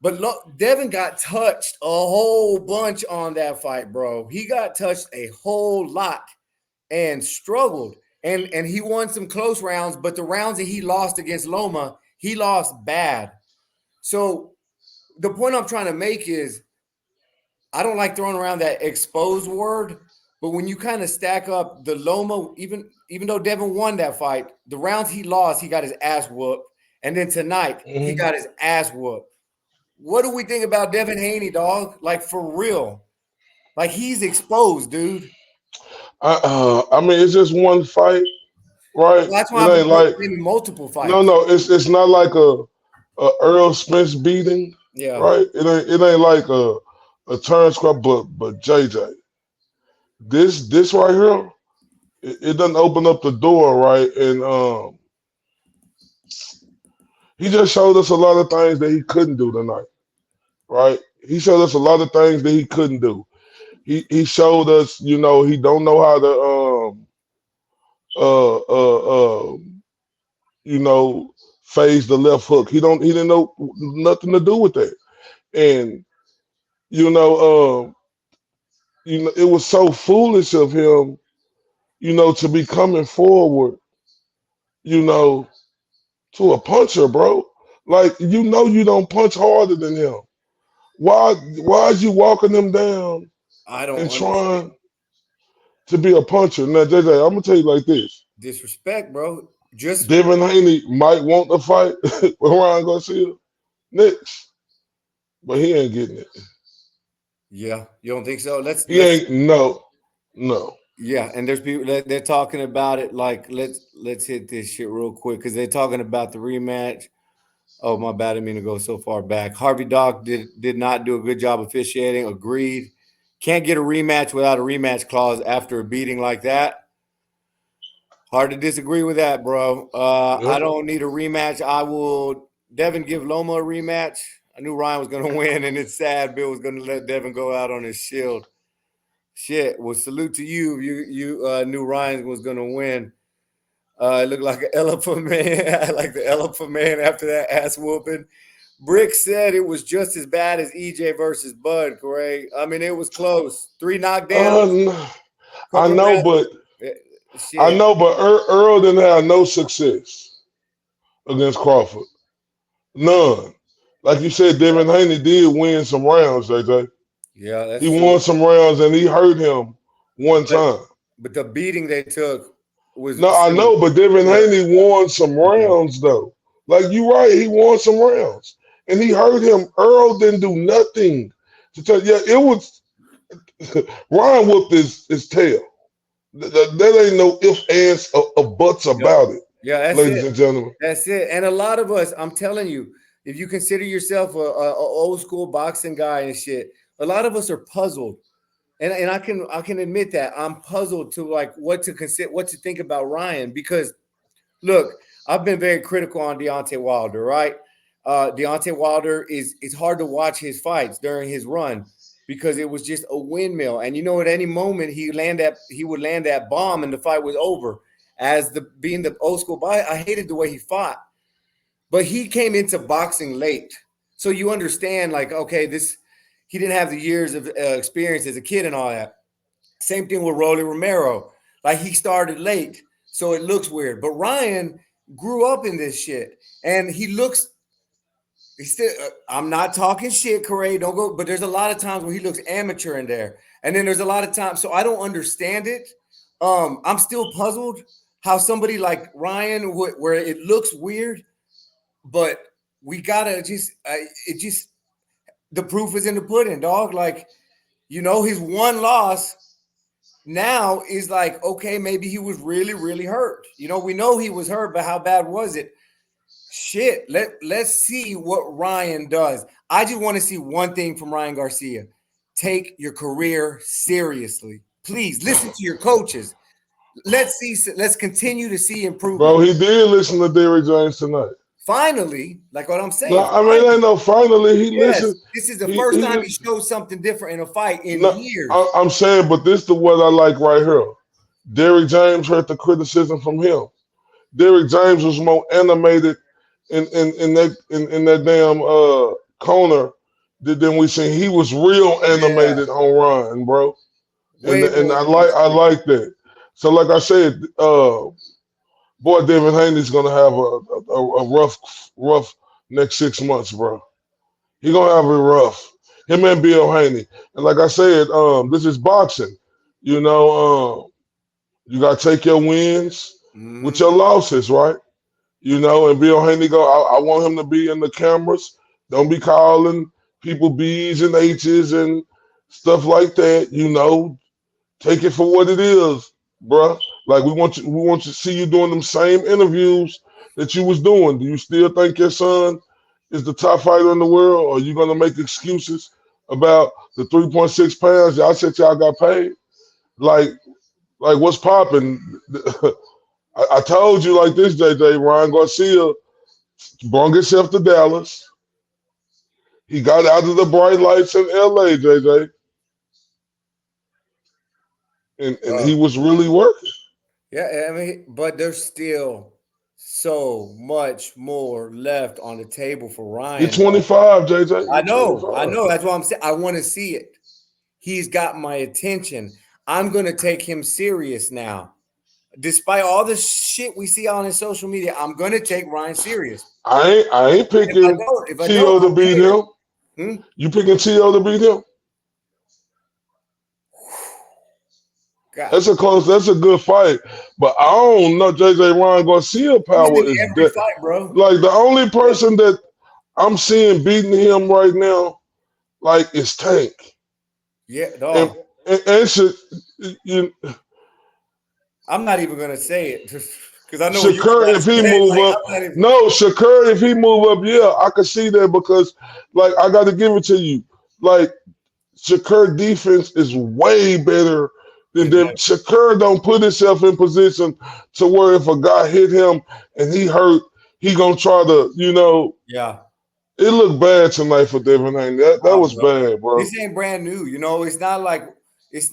But look, Devin got touched a whole bunch on that fight, bro. He got touched a whole lot and struggled. And he won some close rounds, but the rounds that he lost against Loma, he lost bad. So the point I'm trying to make is I don't like throwing around that exposed word, but when you kind of stack up the Loma, even though Devin won that fight, the rounds he lost, he got his ass whooped, and then tonight he Mhm. got his ass whooped. What do we think about Devin Haney, dog? Like for real, like he's exposed, dude. I mean, it's just one fight, right? Well, that's why It I've been ain't like naming multiple no, fights. no. It's not like a Earl Spence beating, Yeah, right? It ain't like a Terrence Crawford, but JJ, this right here, it doesn't open up the door, right? And he just showed us a lot of things that he couldn't do tonight, right? He showed us a lot of things that he couldn't do. He showed us, he don't know how to uh uh uh you know phase the left hook. He didn't know nothing to do with that. And you know it was so foolish of him, to be coming forward, you know, to a puncher, bro. Like you don't punch harder than him. Why is you walking them down I don't and understand. trying to be a puncher? Now, JJ, I'm gonna tell you like this. Disrespect, bro. Just Devin Haney might want to fight with Ryan Garcia next, but he ain't getting it. yeah, you don't think so? Let's He let's ain't no. Yeah, and there's people that they're talking about it. Like let's hit this shit real quick because they're talking about the rematch. Oh my bad, I didn't mean to go so far back. Harvey Dog did not do a good job officiating. Agreed. Can't get a rematch without a rematch clause after a beating like that. Hard to disagree with that, bro. I Yep. don't need a rematch. I will. Devin give Loma a rematch. I knew Ryan was going to win, and it's sad Bill was going to let Devin go out on his shield. Shit. Well, salute to you. You knew Ryan was going to win. It looked like an elephant man, like the elephant man after that ass whooping. Brick said it was just as bad as EJ versus Bud, Corey. I mean, it was close. 3 knockdowns, Uh, I couple know, rounds. but Eh, Shit. Earl didn't have no success against Crawford. None. Like you said, Devin Haney did win some rounds, JJ. Yeah, He that's true. won some rounds and he hurt him one But time. but the beating they took was No, I similar. know, but Devin Yeah. Haney won some Mhm. rounds though. Like you right, he won some rounds. And he hurt him. Earl didn't do nothing to tell yeah, it was Ryan whooped his tail. That ain't no ifs, ands, or buts Yep. about it, Yeah, that's ladies it. and gentlemen. That's it. And a lot of us, I'm telling you, if you consider yourself a old school boxing guy and shit, a lot of us are puzzled. And I can admit that I'm puzzled to like what to consider, what to think about Ryan because look, I've been very critical on Deontay Wilder, right? Deontay Wilder is it's hard to watch his fights during his run because it was just a windmill. And you know, at any moment he would land that bomb and the fight was over. As the being the old school guy, I hated the way he fought. But he came into boxing late. So you understand, like, okay, this he didn't have the years of experience as a kid and all that. Same thing with Rolly Romero. Like he started late, so it looks weird. But Ryan grew up in this shit, and he looks. He still. I'm not talking shit, Corey. Don't go. But there's a lot of times where he looks amateur in there, and then there's a lot of times. So I don't understand it. I'm still puzzled how somebody like Ryan, where it looks weird, but we gotta just. It just the proof is in the pudding, dog. Like his one loss now is like, okay, maybe he was really, really hurt. We know he was hurt, but how bad was it? Shit. Let's see what Ryan does. I just want to see one thing from Ryan Garcia. Take your career seriously. Please listen to your coaches. Let's continue to see improvement. Bro, he did listen to Derrick James tonight. Finally, like what I'm No, saying, I mean, finally, ain't no finally. He yes, listened. this is the first He time he showed something different in a fight in no, years. I'm saying, but this the what I like right here. Derrick James heard the criticism from him. Derrick James was more animated in that damn corner than we seen. He was real Yeah, animated on Ryan, bro. And way and more I interesting. like that. So like I said, boy, Devin Haney's gonna have a rough next 6 months, bro. He gonna have it rough. Him and Bill Haney. And like I said, this is boxing. You know, you gotta take your wins with Mhm. your losses, right? You know, and Bill Haney go, I want him to be in the cameras. Don't be calling people B's and H's and stuff like that. You know, take it for what it is, bruh. Like we want to see you doing them same interviews that you was doing. Do you still think your son is the top fighter in the world, or are you gonna make excuses about the 3.6 pounds? Y'all said y'all got paid. Like, like what's popping? I told you like this, JJ. Ryan Garcia brung himself to Dallas. He got out of the bright lights in LA, JJ, and he Uh, was really working. yeah, I mean, but there's still so much more left on the table for He Ryan, dog. 25, JJ. He I know, 25. That's what I'm saying. I want to see it. He's got my attention. I'm gonna take him serious now. Despite all the shit we see on his social media, I'm gonna take Ryan serious. I ain't If I picking don't, T.O. to beat okay. him. Hmm? You picking T.O. to beat him? God, That's a good fight. But I don't know, JJ. Ryan Garcia power winning is every that. fight, bro. Like the only person that I'm seeing beating him right now, like is Tank. Yeah, And dog. and should you I'm not even gonna say it because I know what you're Shakur about to if he say. move Like up. I'm not even. No, Shakur if he move up, yeah, I could see that because like I gotta give it to you. Like Shakur defense is way better than Than them. that. Shakur don't put himself in position to where if a guy hit him and he hurt, he gonna try to, Yeah, it looked bad tonight for Devin Haney. That was bro. bad, bro. This ain't brand new. It's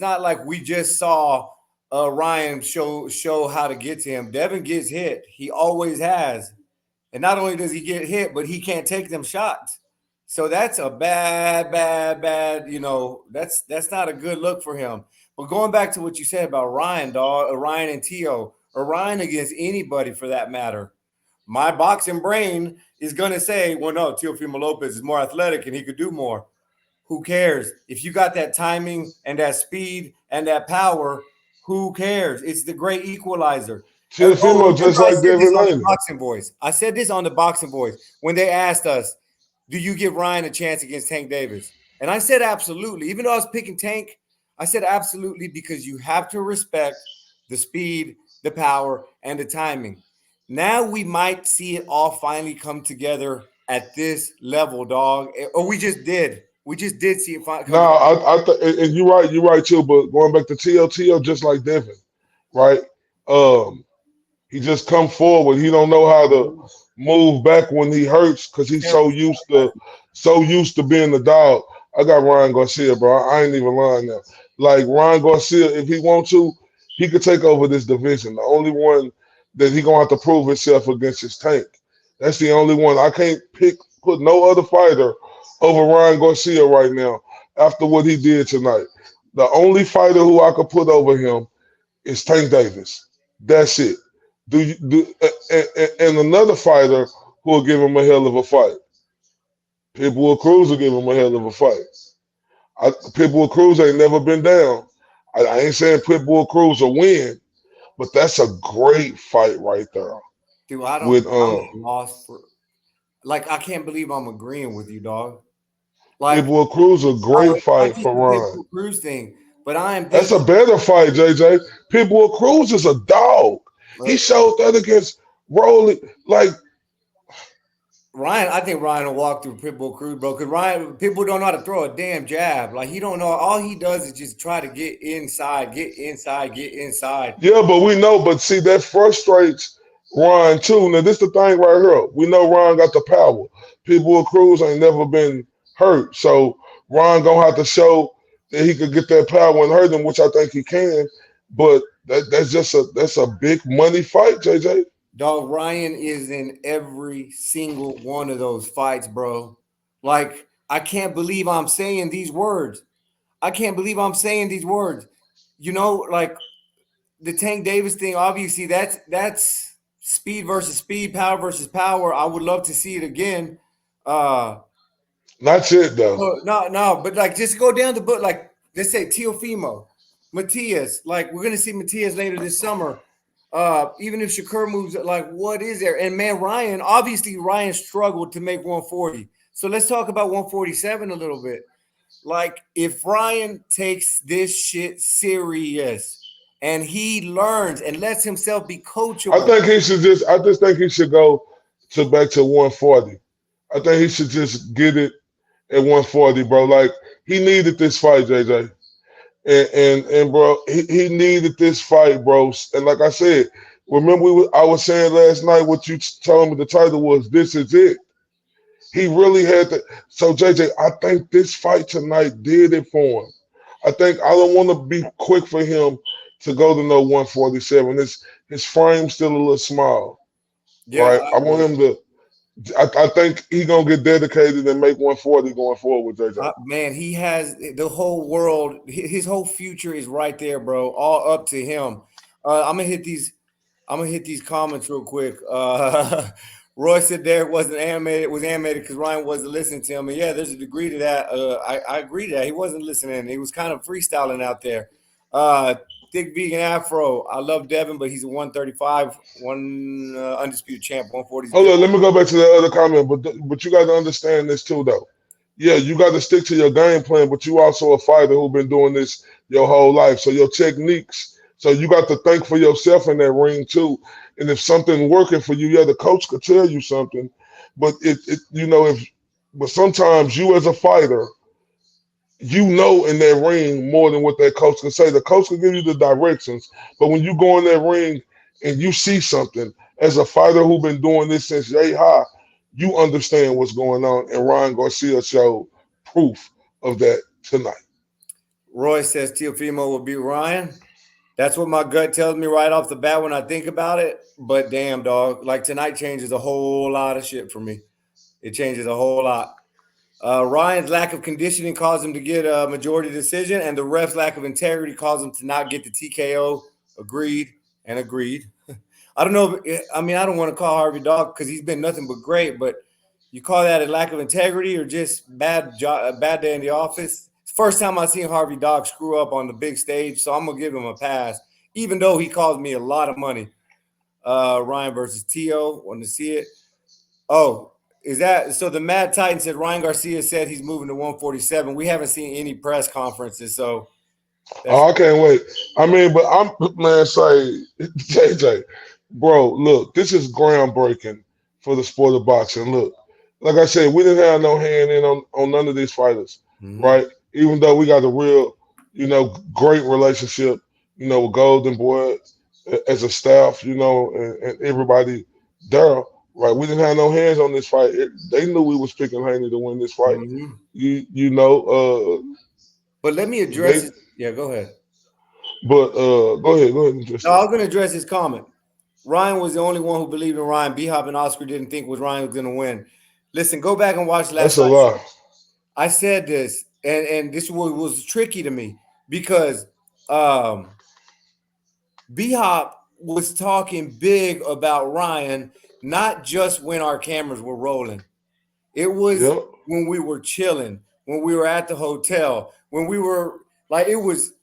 not like we just saw Ryan show how to get to him. Devin gets hit. He always has. And not only does he get hit, but he can't take them shots. So that's a bad. That's not a good look for him. But going back to what you said about Ryan, dog, Ryan and Tio, or Ryan against anybody for that matter, my boxing brain is gonna say, well, no, Teofimo Lopez is more athletic and he could do more. Who cares? If you got that timing and that speed and that power, who cares? It's the great equalizer. Tiafimo just Remember I like said this Devin on the Haney. Boxing Boys. I said this on the Boxing Boys when they asked us, do you give Ryan a chance against Tank Davis? And I said absolutely. Even though I was picking Tank, I said absolutely because you have to respect the speed, the power, and the timing. Now we might see it all finally come together at this level, dog. Or we just did. We just did see it come No, together. and you're right too. But going back to T.O. just like Devin, right? Um, he just come forward. He don't know how to move back when he hurts because he's so used to being the dog. I got Ryan Garcia, bro. I ain't even lying now. Like Ryan Garcia, if he want to, he could take over this division. The only one that he gonna have to prove himself against is Tank. That's the only one. I can't put no other fighter over Ryan Garcia right now after what he did tonight. The only fighter who I could put over him is Tank Davis. That's it. And another fighter who will give him a hell of a fight. Pitbull Cruz will give him a hell of a fight. Pitbull Cruz ain't never been down. I ain't saying Pitbull Cruz will win, but that's a great fight right there. Dude, With I'm lost for like I can't believe I'm agreeing with you, dog. Like Pitbull Cruz, a great not fight just for the Ron. Pitbull Cruz thing, but I am That's a thinking better fight, JJ. Pitbull Cruz is a dog. He uh, showed that against Rolly. Like Ryan. I think Ryan will walk through Pitbull Cruz, bro. Because Ryan, people don't know how to throw a damn jab. Like he don't know. All he does is just try to get inside, get inside, get inside. yeah, but we know, but see, that frustrates Ron too. Now, this the thing right here. We know Ron got the power. People Cruz ain't never been hurt. So Ron gonna have to show that he could get that power and hurt him, which I think he can. But that's a big money fight, JJ. Dog, Ryan is in every single one of those fights, bro. Like I can't believe I'm saying these words. I can't believe I'm saying these words. Like the Tank Davis thing, obviously that's speed versus speed, power versus power. I would love to see it again. Uh Not yet though. No, but like just go down the book. Like let's say Teofimo, Matias. Like we're gonna see Matias later this summer. Even if Shakur moves, like what is there? And man, Ryan struggled to make 140. So let's talk about 147 a little bit. Like if Ryan takes this shit serious and he learns and lets himself be I coachable. think he should just. I just think he should go to back to 140. I think he should just get it at 140, bro. Like he needed this fight, JJ. And bro, he needed this fight, bro. And like I said, remember I was saying last night what you told me the title was. This is it. He really had to. So JJ, I think this fight tonight did it for him. I think I don't want to be quick for him to go to no 147. His frame's still a little small, Yeah, right? I I want agree. him to. I think he gonna get dedicated and make 140 going forward with JJ. Man, he has the whole world. His whole future is right there, bro. All up to him. I'm gonna hit these. I'm gonna hit these comments real quick. Roy said Derek wasn't animated. Was animated because Ryan wasn't listening to him. And yeah, there's a degree to that. I agree to that. He wasn't listening. He was kind of freestyling out there. Uh, Thick vegan afro. I love Devin, but he's a 135, one undisputed champ. 140 is Hold on, different. let me go back to the other comment, but you got to understand this too, though. Yeah, you got to stick to your game plan, but you also a fighter who been doing this your whole life. So your techniques. So you got to think for yourself in that ring too. And if something working for you, yeah, the coach could tell you something, but it you know if but sometimes you as a fighter, you know in that ring more than what that coach can say. The coach can give you the directions, but when you go in that ring and you see something, as a fighter who been doing this since yay high, you understand what's going on. And Ryan Garcia showed proof of that tonight. Roy says Teofimo will beat Ryan. That's what my gut tells me right off the bat when I think about it. But damn, dog, like tonight changes a whole lot of shit for me. It changes a whole lot. Ryan's lack of conditioning caused him to get a majority decision, and the ref's lack of integrity caused him to not get the TKO. Agreed and agreed. I don't know. I mean, I don't want to call Harvey dog because he's been nothing but great. But you call that a lack of integrity or just a bad day in the office? It's the first time I've seen Harvey dog screw up on the big stage, so I'm gonna give him a pass, even though he cost me a lot of money. Ryan versus Tio. Want to see it? Oh, is that so? The Mad Titan said Ryan Garcia said he's moving to 147. We haven't seen any press conferences, so that's Oh, I can't wait. I mean, but I'm man, say JJ, bro, look, this is groundbreaking for the sport of boxing. Look, like I said, we didn't have no hand in on none of these fighters, mhm. right? Even though we got a real, great relationship, with Golden Boy as a staff, and everybody there, right? We didn't have no hands on this fight. They knew we was picking Haney to win this fight. Mhm. You know, But let me address they it. Yeah, go ahead. but go ahead and address No, I that. was going to address his comment. Ryan was the only one who believed in Ryan. B Hop and Oscar didn't think was Ryan was going to win. Listen, go back and watch last That's a night's lie. show. I said this, and this was tricky to me because um, B Hop was talking big about Ryan, not just when our cameras were rolling. It was Yep. when we were chilling, when we were at the hotel, when we were like it was.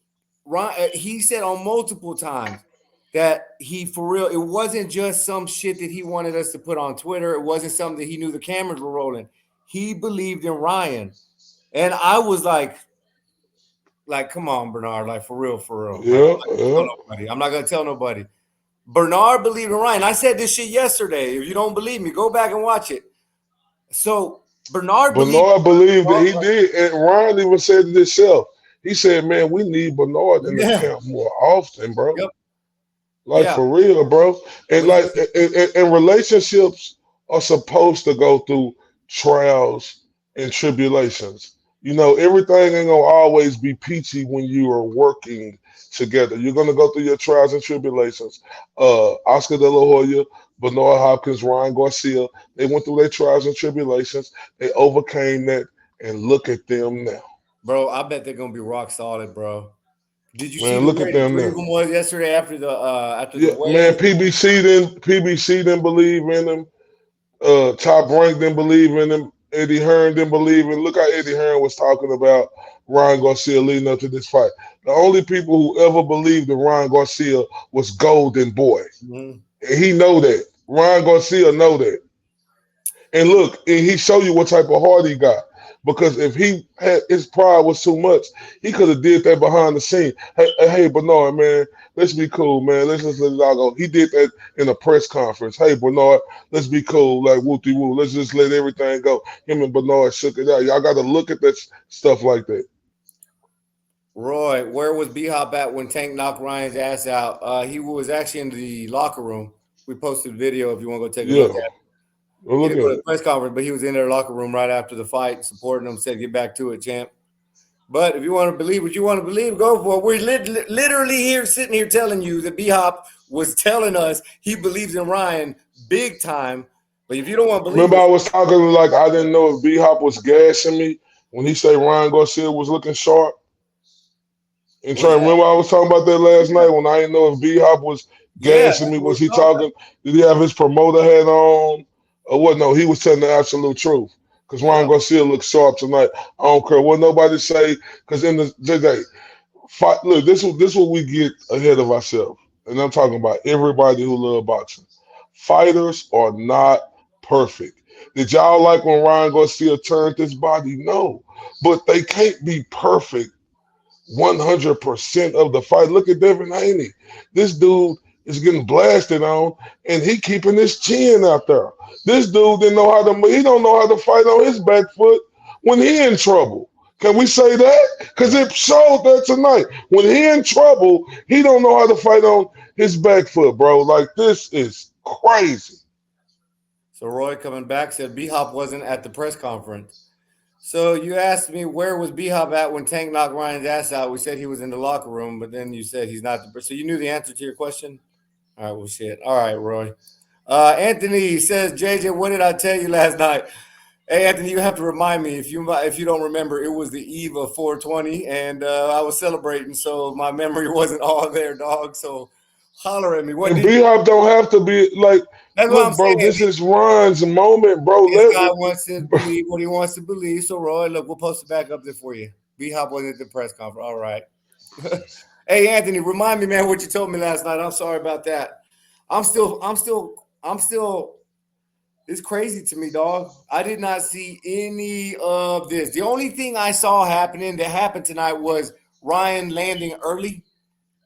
Ryan, he said on multiple times that he for real. It wasn't just some shit that he wanted us to put on Twitter. It wasn't something that he knew the cameras were rolling. He believed in Ryan, and I was like, come on, Bernard, like for real, for real. Like Yeah, yeah. I'm not gonna tell nobody. Bernard believed in Ryan. I said this shit yesterday. If you don't believe me, go back and watch it. So Bernard believed Bernard in believed that Ryan. he did, and Ryan even said it himself. He said, "Man, we need Bernard in the Yeah. camp more often, bro. Yep. Like Yeah. for real, bro. And But like, and relationships are supposed to go through trials and tribulations. Everything ain't gonna always be peachy when you are working together. You're gonna go through your trials and tribulations. Oscar De La Hoya, Bernard Hopkins, Ryan Garcia, they went through their trials and tribulations. They overcame that, and look at them now, bro, I bet they're gonna be rock solid, bro. Did you see man. the Look at way the them three of now. them was yesterday after the Yeah, man. weigh-in? PBC didn't believe in them. Top Rank didn't believe in him. Eddie Hearn didn't believe in. Look how Eddie Hearn was talking about Ryan Garcia leading up to this fight. The only people who ever believed that Ryan Garcia was Golden Boy, Mhm. and he know that. Ryan Garcia know that. And look, and he show you what type of heart he got. Because if he had his pride was too much, he could have did that behind the scene. Hey, Bernard, man, let's be cool, man. Let's just let it all go. He did that in a press conference. Hey, Bernard, let's be cool, like whoopty woo. Let's just let everything go. Him and Bernard shook it out. Y'all got to look at that stuff like that. Roy, where was B Hop at when Tank knocked Ryan's ass out? He was actually in the locker room. We posted a video if you want to go take a Yeah, look at it. well, He look didn't go to at the it. press conference, but he was in their locker room right after the fight, supporting them. Said, "Get back to it, champ." But if you want to believe what you want to believe, go for it. We're literally here, sitting here, telling you that B Hop was telling us he believes in Ryan big time. But if you don't want to believe Remember, it, I was talking like I didn't know if B Hop was gassing me when he said Ryan Garcia was looking sharp. And was try to that? remember I was talking about that last Yeah, night when I didn't know if B Hop was yeah, gassing that's me. what Was we're he talking about. talking? Did he have his promoter hat on? Or what? No, he was telling the absolute truth. Because Yeah, Ryan Garcia looked sharp tonight. I don't care what nobody say. Because in the today, fight, look, this what we get ahead of ourselves. And I'm talking about everybody who love boxing. Fighters are not perfect. Did y'all like when Ryan Garcia turned his body? No. But they can't be perfect 100% of the fight. Look at Devin Haney. This dude is getting blasted on, and he keeping his chin out there. This dude didn't know how to. He don't know how to fight on his back foot when he in trouble. Can we say that? Because it showed that tonight. When he in trouble, he don't know how to fight on his back foot, bro. Like this is crazy. so Roy coming back said B Hop wasn't at the press conference. So you asked me where was B Hop at when Tank knocked Ryan's ass out. We said he was in the locker room, but then you said he's not the. So you knew the answer to your question. All right, well, shit. All right, Roy. Anthony says, JJ, what did I tell you last night? Hey, Anthony, you have to remind me if you don't remember. It was the eve of 420, and I was celebrating, so my memory wasn't all there, dog. So holler at me. What And did B you? Hop don't have to be like, That's what I'm look, bro, saying. this is Ron's moment, bro. This Let guy wants to believe what he wants to believe. So, Roy, look, we'll post it back up there for you. B Hop wasn't at the press conference. All right. Hey, Anthony, remind me, man, what you told me last night. I'm sorry about that. I'm still. It's crazy to me, dog. I did not see any of this. The only thing I saw happening that happened tonight was Ryan landing early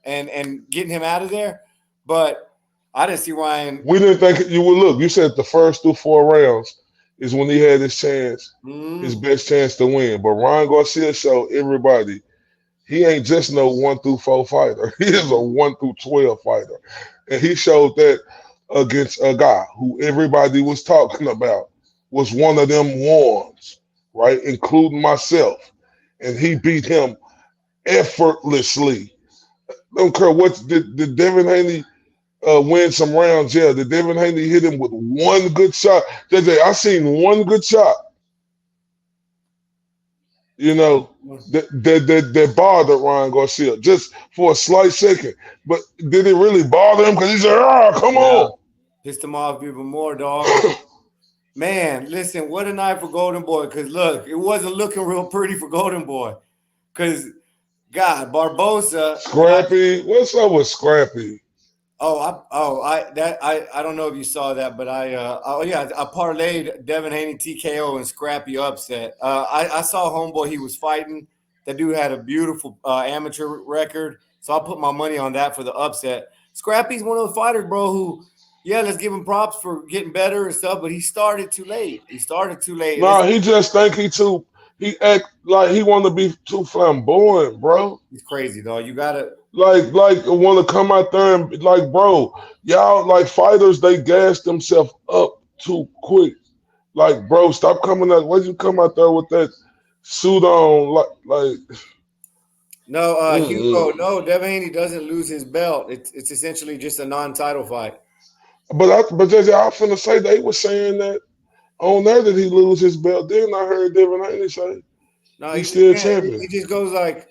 and getting him out of there. But I didn't see Ryan. We didn't think you would look. You said the first through 4 rounds is when he had his chance, his Mm, best chance to win. But Ryan Garcia showed everybody he ain't just no 1 through 4 fighter. He is a 1 through 12 fighter, and he showed that against a guy who everybody was talking about was one of them ones, right, including myself, and he beat him effortlessly. Don't care what did Devin Haney win some rounds. Yeah, the Devin Haney hit him with one good shot. I seen one good shot. You know that bothered Ryan Garcia just for a slight second. But did it really bother him? Because he said, "Ah, come yeah, on." pissed him off even more, dog. Man, listen, what a night for Golden Boy. Because look, it wasn't looking real pretty for Golden Boy. Because God, Barbosa, when I Scrappy, what's up with Scrappy? I don't know if you saw that, but I parlayed Devin Haney TKO and Scrappy upset. I saw homeboy he was fighting. That dude had a beautiful amateur record, so I put my money on that for the upset. Scrappy's one of those fighters, bro. Who, yeah, let's give him props for getting better and stuff, but he started too late. He started too late, and Nah, he just think he act like he want to be too flamboyant, bro. it's crazy, though. You gotta. Like want to come out there and like, bro, y'all like fighters, they gas themselves up too quick. Like, bro, stop coming out. Why'd you come out there with that suit on? Like, No, Hugo. mm-mm. No, Devin Haney doesn't lose his belt. It's essentially just a non-title fight. But JJ, I finna say they were saying that on there that he lose his belt. Then I heard Devin Haney say No, he he's just still can't. champion. He just goes like,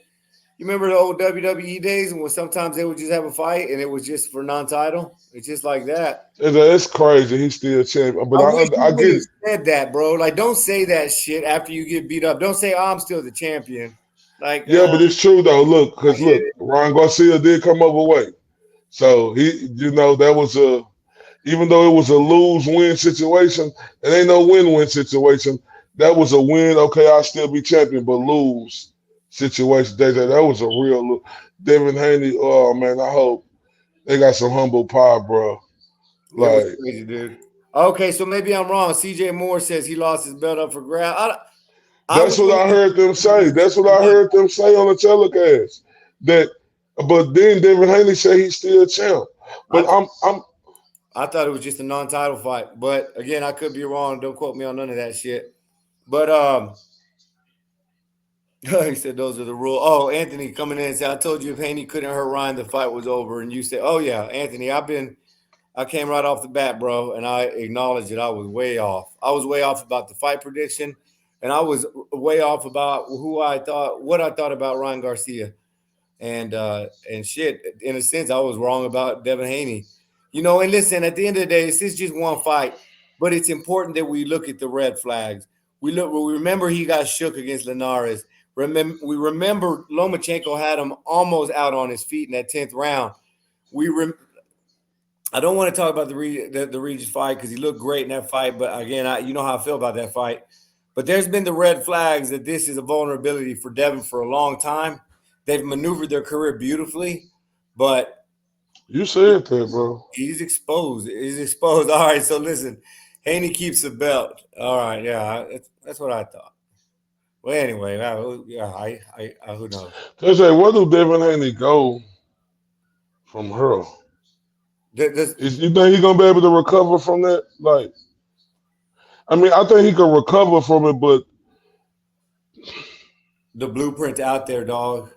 You remember the old WWE days when sometimes they would just have a fight and it was just for non-title? It's just like that. It's crazy. He's still champion, but I wish you I wouldn't get have it. said that, bro. Like, don't say that shit after you get beat up. Don't say, oh, I'm still the champion. Like, Yeah, but it's true though. Look, I because get look, it. Ryan Garcia did come overweight, so that was a even though it was a lose-win situation, it ain't no win-win situation. That was a win. Okay, I'll still be champion, but lose situation. That was a real Devin Haney. Oh man, I hope they got some humble pie, bro. It was Like crazy, dude. Okay, so maybe I'm wrong. CJ Moore says he lost his belt up for grab. I that's was what under I the heard them say. impression That's what I heard them say on the telecast. That, but then Devin Haney said he's still champ. But I, I'm I thought it was just a non-title fight, but again, I could be wrong. Don't quote me on none of that shit. But he said those are the rules. Oh, Anthony coming in and said, I told you if Haney couldn't hurt Ryan, the fight was over. And you said, oh yeah, Anthony, I came right off the bat, bro, and I acknowledged that I was way off. I was way off about the fight prediction, and I was way off about what I thought about Ryan Garcia. And shit, in a sense, I was wrong about Devin Haney. And listen, at the end of the day, this is just one fight, but it's important that we look at the red flags. We remember he got shook against Linares. We remember Lomachenko had him almost out on his feet in that 10th round. We rem, I don't want to talk about the Regis fight because he looked great in that fight, but again, you know how I feel about that fight. But there's been the red flags that this is a vulnerability for Devin for a long time. They've maneuvered their career beautifully, but you said that, bro. he's exposed. He's exposed. All right, so listen, Haney keeps the belt. All right, yeah, that's what I thought. Well, anyway, yeah, who knows? They say, where do Devin Haney go from her? The, You think he's gonna be able to recover from that? Like, I mean, I think he can recover from it, but the blueprint out there, dog.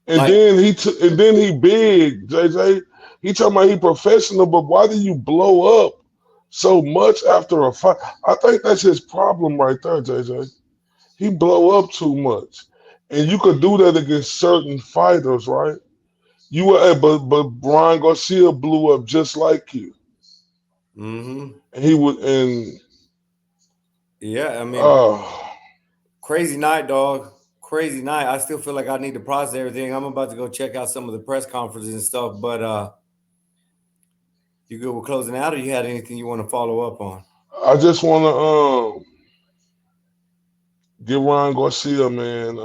and Like, then and then he big, JJ. He talking about he professional, but why do you blow up so much after a fight? I think that's his problem right there, JJ. He blow up too much, and you could do that against certain fighters, right? You were, but Brian Garcia blew up just like you, mm-hmm. and he would, and Yeah, I mean, uh, crazy night, dog. Crazy night. I still feel like I need to process everything. I'm about to go check out some of the press conferences and stuff. But you good with closing out, or you had anything you want to follow up on? I just want to give Ryan Garcia, man,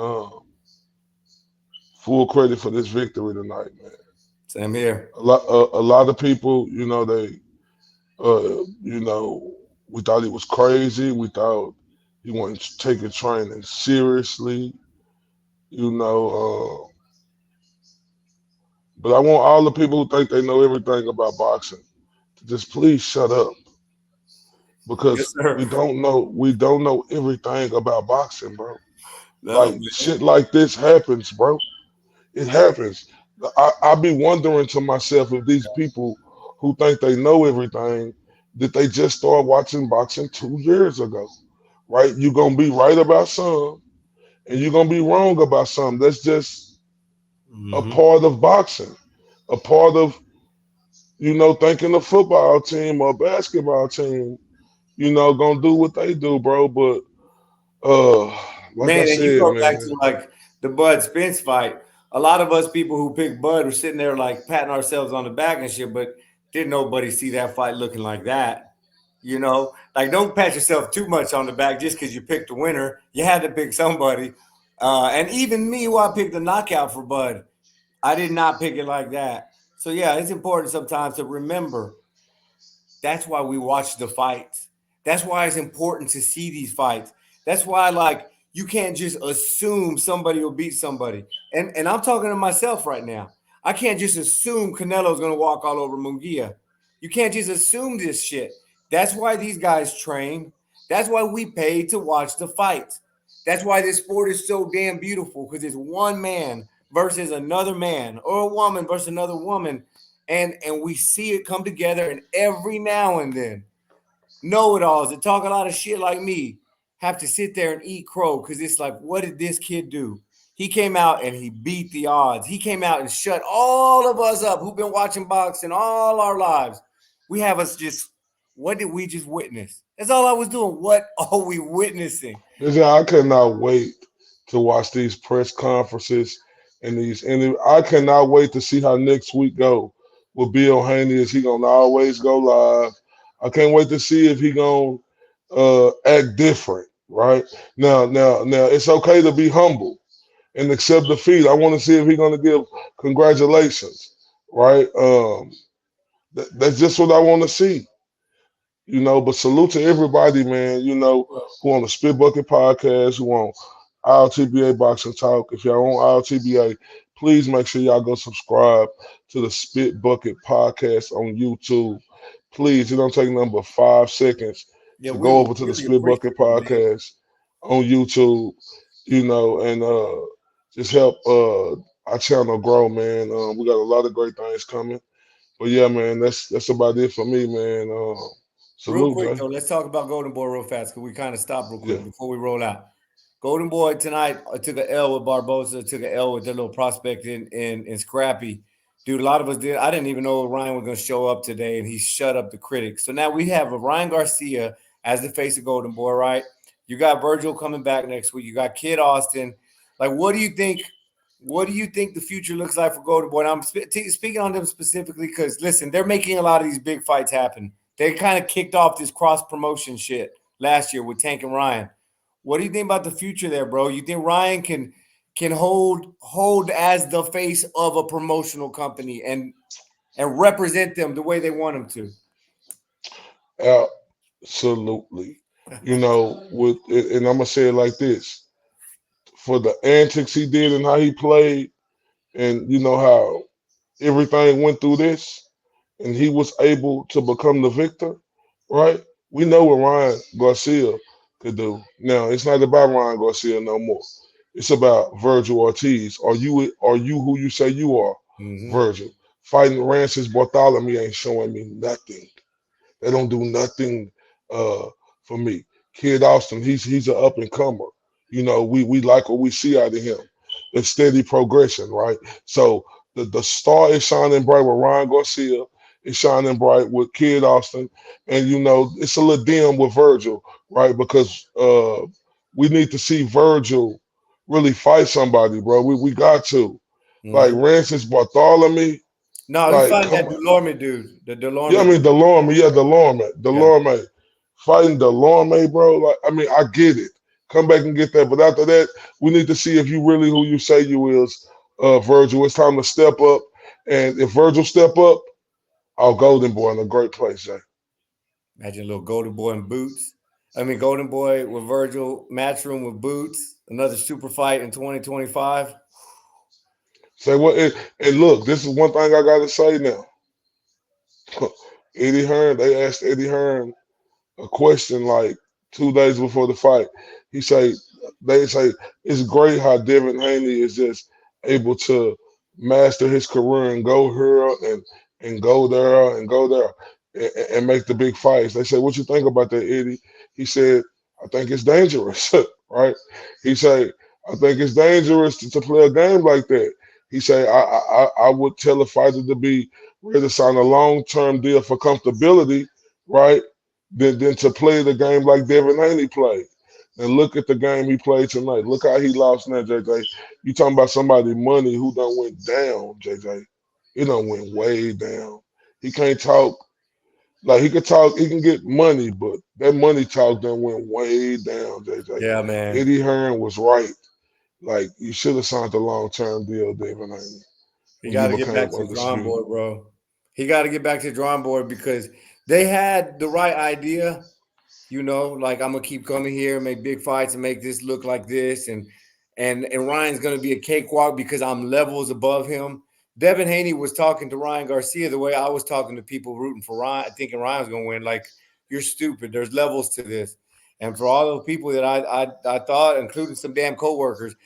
full credit for this victory tonight, man. Same here. A lot of people, we thought he was crazy. We thought he wasn't taking training seriously, you know. But I want all the people who think they know everything about boxing to just please shut up Yes, because sir. we don't know everything about boxing, bro. No, Like man. shit like this happens, bro. It happens. I be wondering to myself if these people who think they know everything, did they just start watching boxing 2 years ago? Right? You're gonna be right about some, and you're gonna be wrong about some. That's just a Mm-hmm. part of boxing, a part of thinking a football team or a basketball team, gonna do what they do, bro. But uh, like I Man, and you said, go back man, to like the Bud Spence fight. A lot of us people who picked Bud were sitting there like patting ourselves on the back and shit, but didn't nobody see that fight looking like that. Like don't pat yourself too much on the back just because you picked a winner. You had to pick somebody. And even me, who I picked the knockout for Bud, I did not pick it like that. So yeah, it's important sometimes to remember that's why we watch the fights. That's why it's important to see these fights. That's why, like, you can't just assume somebody will beat somebody. And I'm talking to myself right now. I can't just assume Canelo's gonna walk all over Munguia. You can't just assume this shit. That's why these guys train. That's why we pay to watch the fights. That's why this sport is so damn beautiful because it's one man versus another man, or a woman versus another woman, and we see it come together. And every now and then, know-it-alls that talk a lot of shit like me have to sit there and eat crow because it's like, what did this kid do? He came out and he beat the odds. He came out and shut all of us up who've been watching boxing all our lives. We have us just, what did we just witness? That's all I was doing. What are we witnessing? Listen, I cannot wait to watch these press conferences and these interviews. I cannot wait to see how next week go with Bill Haney. Is he gonna always go live? I can't wait to see if he gonna act different. Right now, it's okay to be humble and accept defeat. I want to see if he's gonna give congratulations. Right, that's just what I want to see. But salute to everybody, man, who on the Spit Bucket podcast, who on ILTBA Boxing Talk. If y'all on ILTBA, please make sure y'all go subscribe to the Spit Bucket podcast on YouTube. Please, it don't take nothing but 5 seconds Yeah, to we go would over to the really Spit appreciate Bucket it, man. podcast on YouTube, and just help our channel grow, man. We got a lot of great things coming. But yeah, man, that's about it for me, man. Real Salute, quick Jay. though, let's talk about Golden Boy real fast because we kind of stopped real Yeah. quick before we roll out. Golden Boy tonight took an L with Barbosa, took an L with their little prospect in Scrappy. Dude, a lot of us did. I didn't even know Ryan was going to show up today, and he shut up the critics. So now we have a Ryan Garcia as the face of Golden Boy, right? You got Virgil coming back next week. You got Kid Austin. Like, what do you think? What do you think the future looks like for Golden Boy? And I'm speaking on them specifically because listen, they're making a lot of these big fights happen. They kind of kicked off this cross promotion shit last year with Tank and Ryan. What do you think about the future there, bro? You think Ryan can hold as the face of a promotional company and represent them the way they want him to? Absolutely. And I'm gonna say it like this: for the antics he did and how he played, and how everything went through this, and he was able to become the victor. Right? We know what Ryan Garcia could do. Now it's not about Ryan Garcia no more. It's about Virgil Ortiz. Are you who you say you are, Mm-hmm. Virgil? Fighting Rancis Bartholomew ain't showing me nothing. They don't do nothing uh, for me. Kid Austin, he's an up and comer. We like what we see out of him. It's steady progression, right? So the star is shining bright with Ryan Garcia. It's shining bright with Kid Austin, and it's a little dim with Virgil, right? Because we need to see Virgil really fight somebody, bro. We got to like Mm-hmm. Rancis Bartholomew. No, he's Like, fighting come that on. Delorme dude. The Yeah, I Delorme. mean Delorme, yeah, Yeah. Delorme, fighting Delorme, bro. Like, I mean, I get it. Come back and get that, but after that, we need to see if you really who you say you is, Virgil. It's time to step up, and if Virgil step up, our Golden Boy in a great place, Jay. Imagine a little Golden Boy in boots. I mean, Golden Boy with Virgil, Matchroom with boots. Another super fight in 2025. Say what? And look, this is one thing I gotta say now. Eddie Hearn, they asked Eddie Hearn a question like 2 days before the fight. He say they say it's great how Devin Haney is just able to master his career and go here and go there and go there and make the big fights. They say, "What you think about that, Eddie?" He said, "I think it's dangerous." Right? He said, "I think it's dangerous to play a game like that." He said, I would tell a fighter to be ready to sign a long term deal for comfortability, right? Than to play the game like Devin Haney played. And look at the game he played tonight. Look how he lost now, JJ. You talking about somebody money who done went down, JJ. He done went way down. He can't talk like he could talk, he can get money, but that money talk done went way down, JJ. Yeah, man. Eddie Hearn was right. Like you should have signed a long term deal, Devin Haney, He when you got to get back became to the drawing undisputed. board, bro. He got to get back to the drawing board because they had the right idea. Like I'm gonna keep coming here and make big fights and make this look like this, and Ryan's gonna be a cakewalk because I'm levels above him. Devin Haney was talking to Ryan Garcia the way I was talking to people rooting for Ryan, thinking Ryan's gonna win. Like you're stupid. There's levels to this, and for all those people that I thought, including some damn coworkers,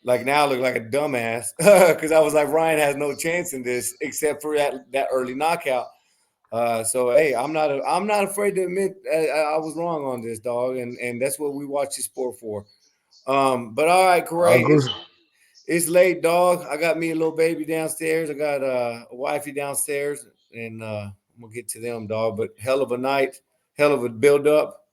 like now I look like a dumbass because I was like Ryan has no chance in this except for that early knockout. So hey, I'm not afraid to admit I was wrong on this, dog, and that's what we watch the sport for. But all right, I Corey, agree. It's late, dog. I got me a little baby downstairs. I got a wifey downstairs, and I'm gonna get to them, dog. But hell of a night, hell of a build up.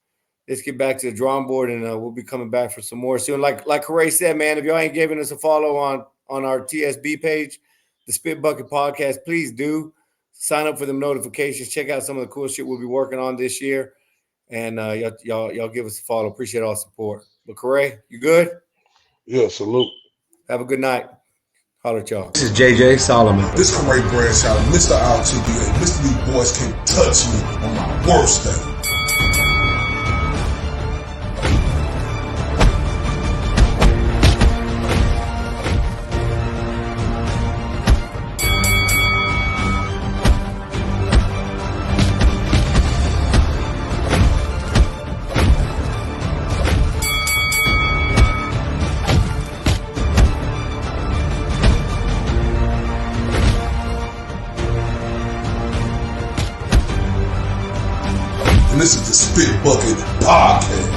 Let's get back to the drawing board, and we'll be coming back for some more soon. Like Hooray said, man, if y'all ain't giving us a follow on our TSB page, the Spit Bucket Podcast, please do sign up for them notifications. Check out some of the cool shit we'll be working on this year, and y'all give us a follow. Appreciate all the support. But Hooray, you good? Yeah, salute. Have a good night. Holler at y'all. This is JJ Solomon. This Corey Bradshaw, Mr. RTB, Mr. These boys can't touch me on my worst day. And this is the Spit Bucket Podcast.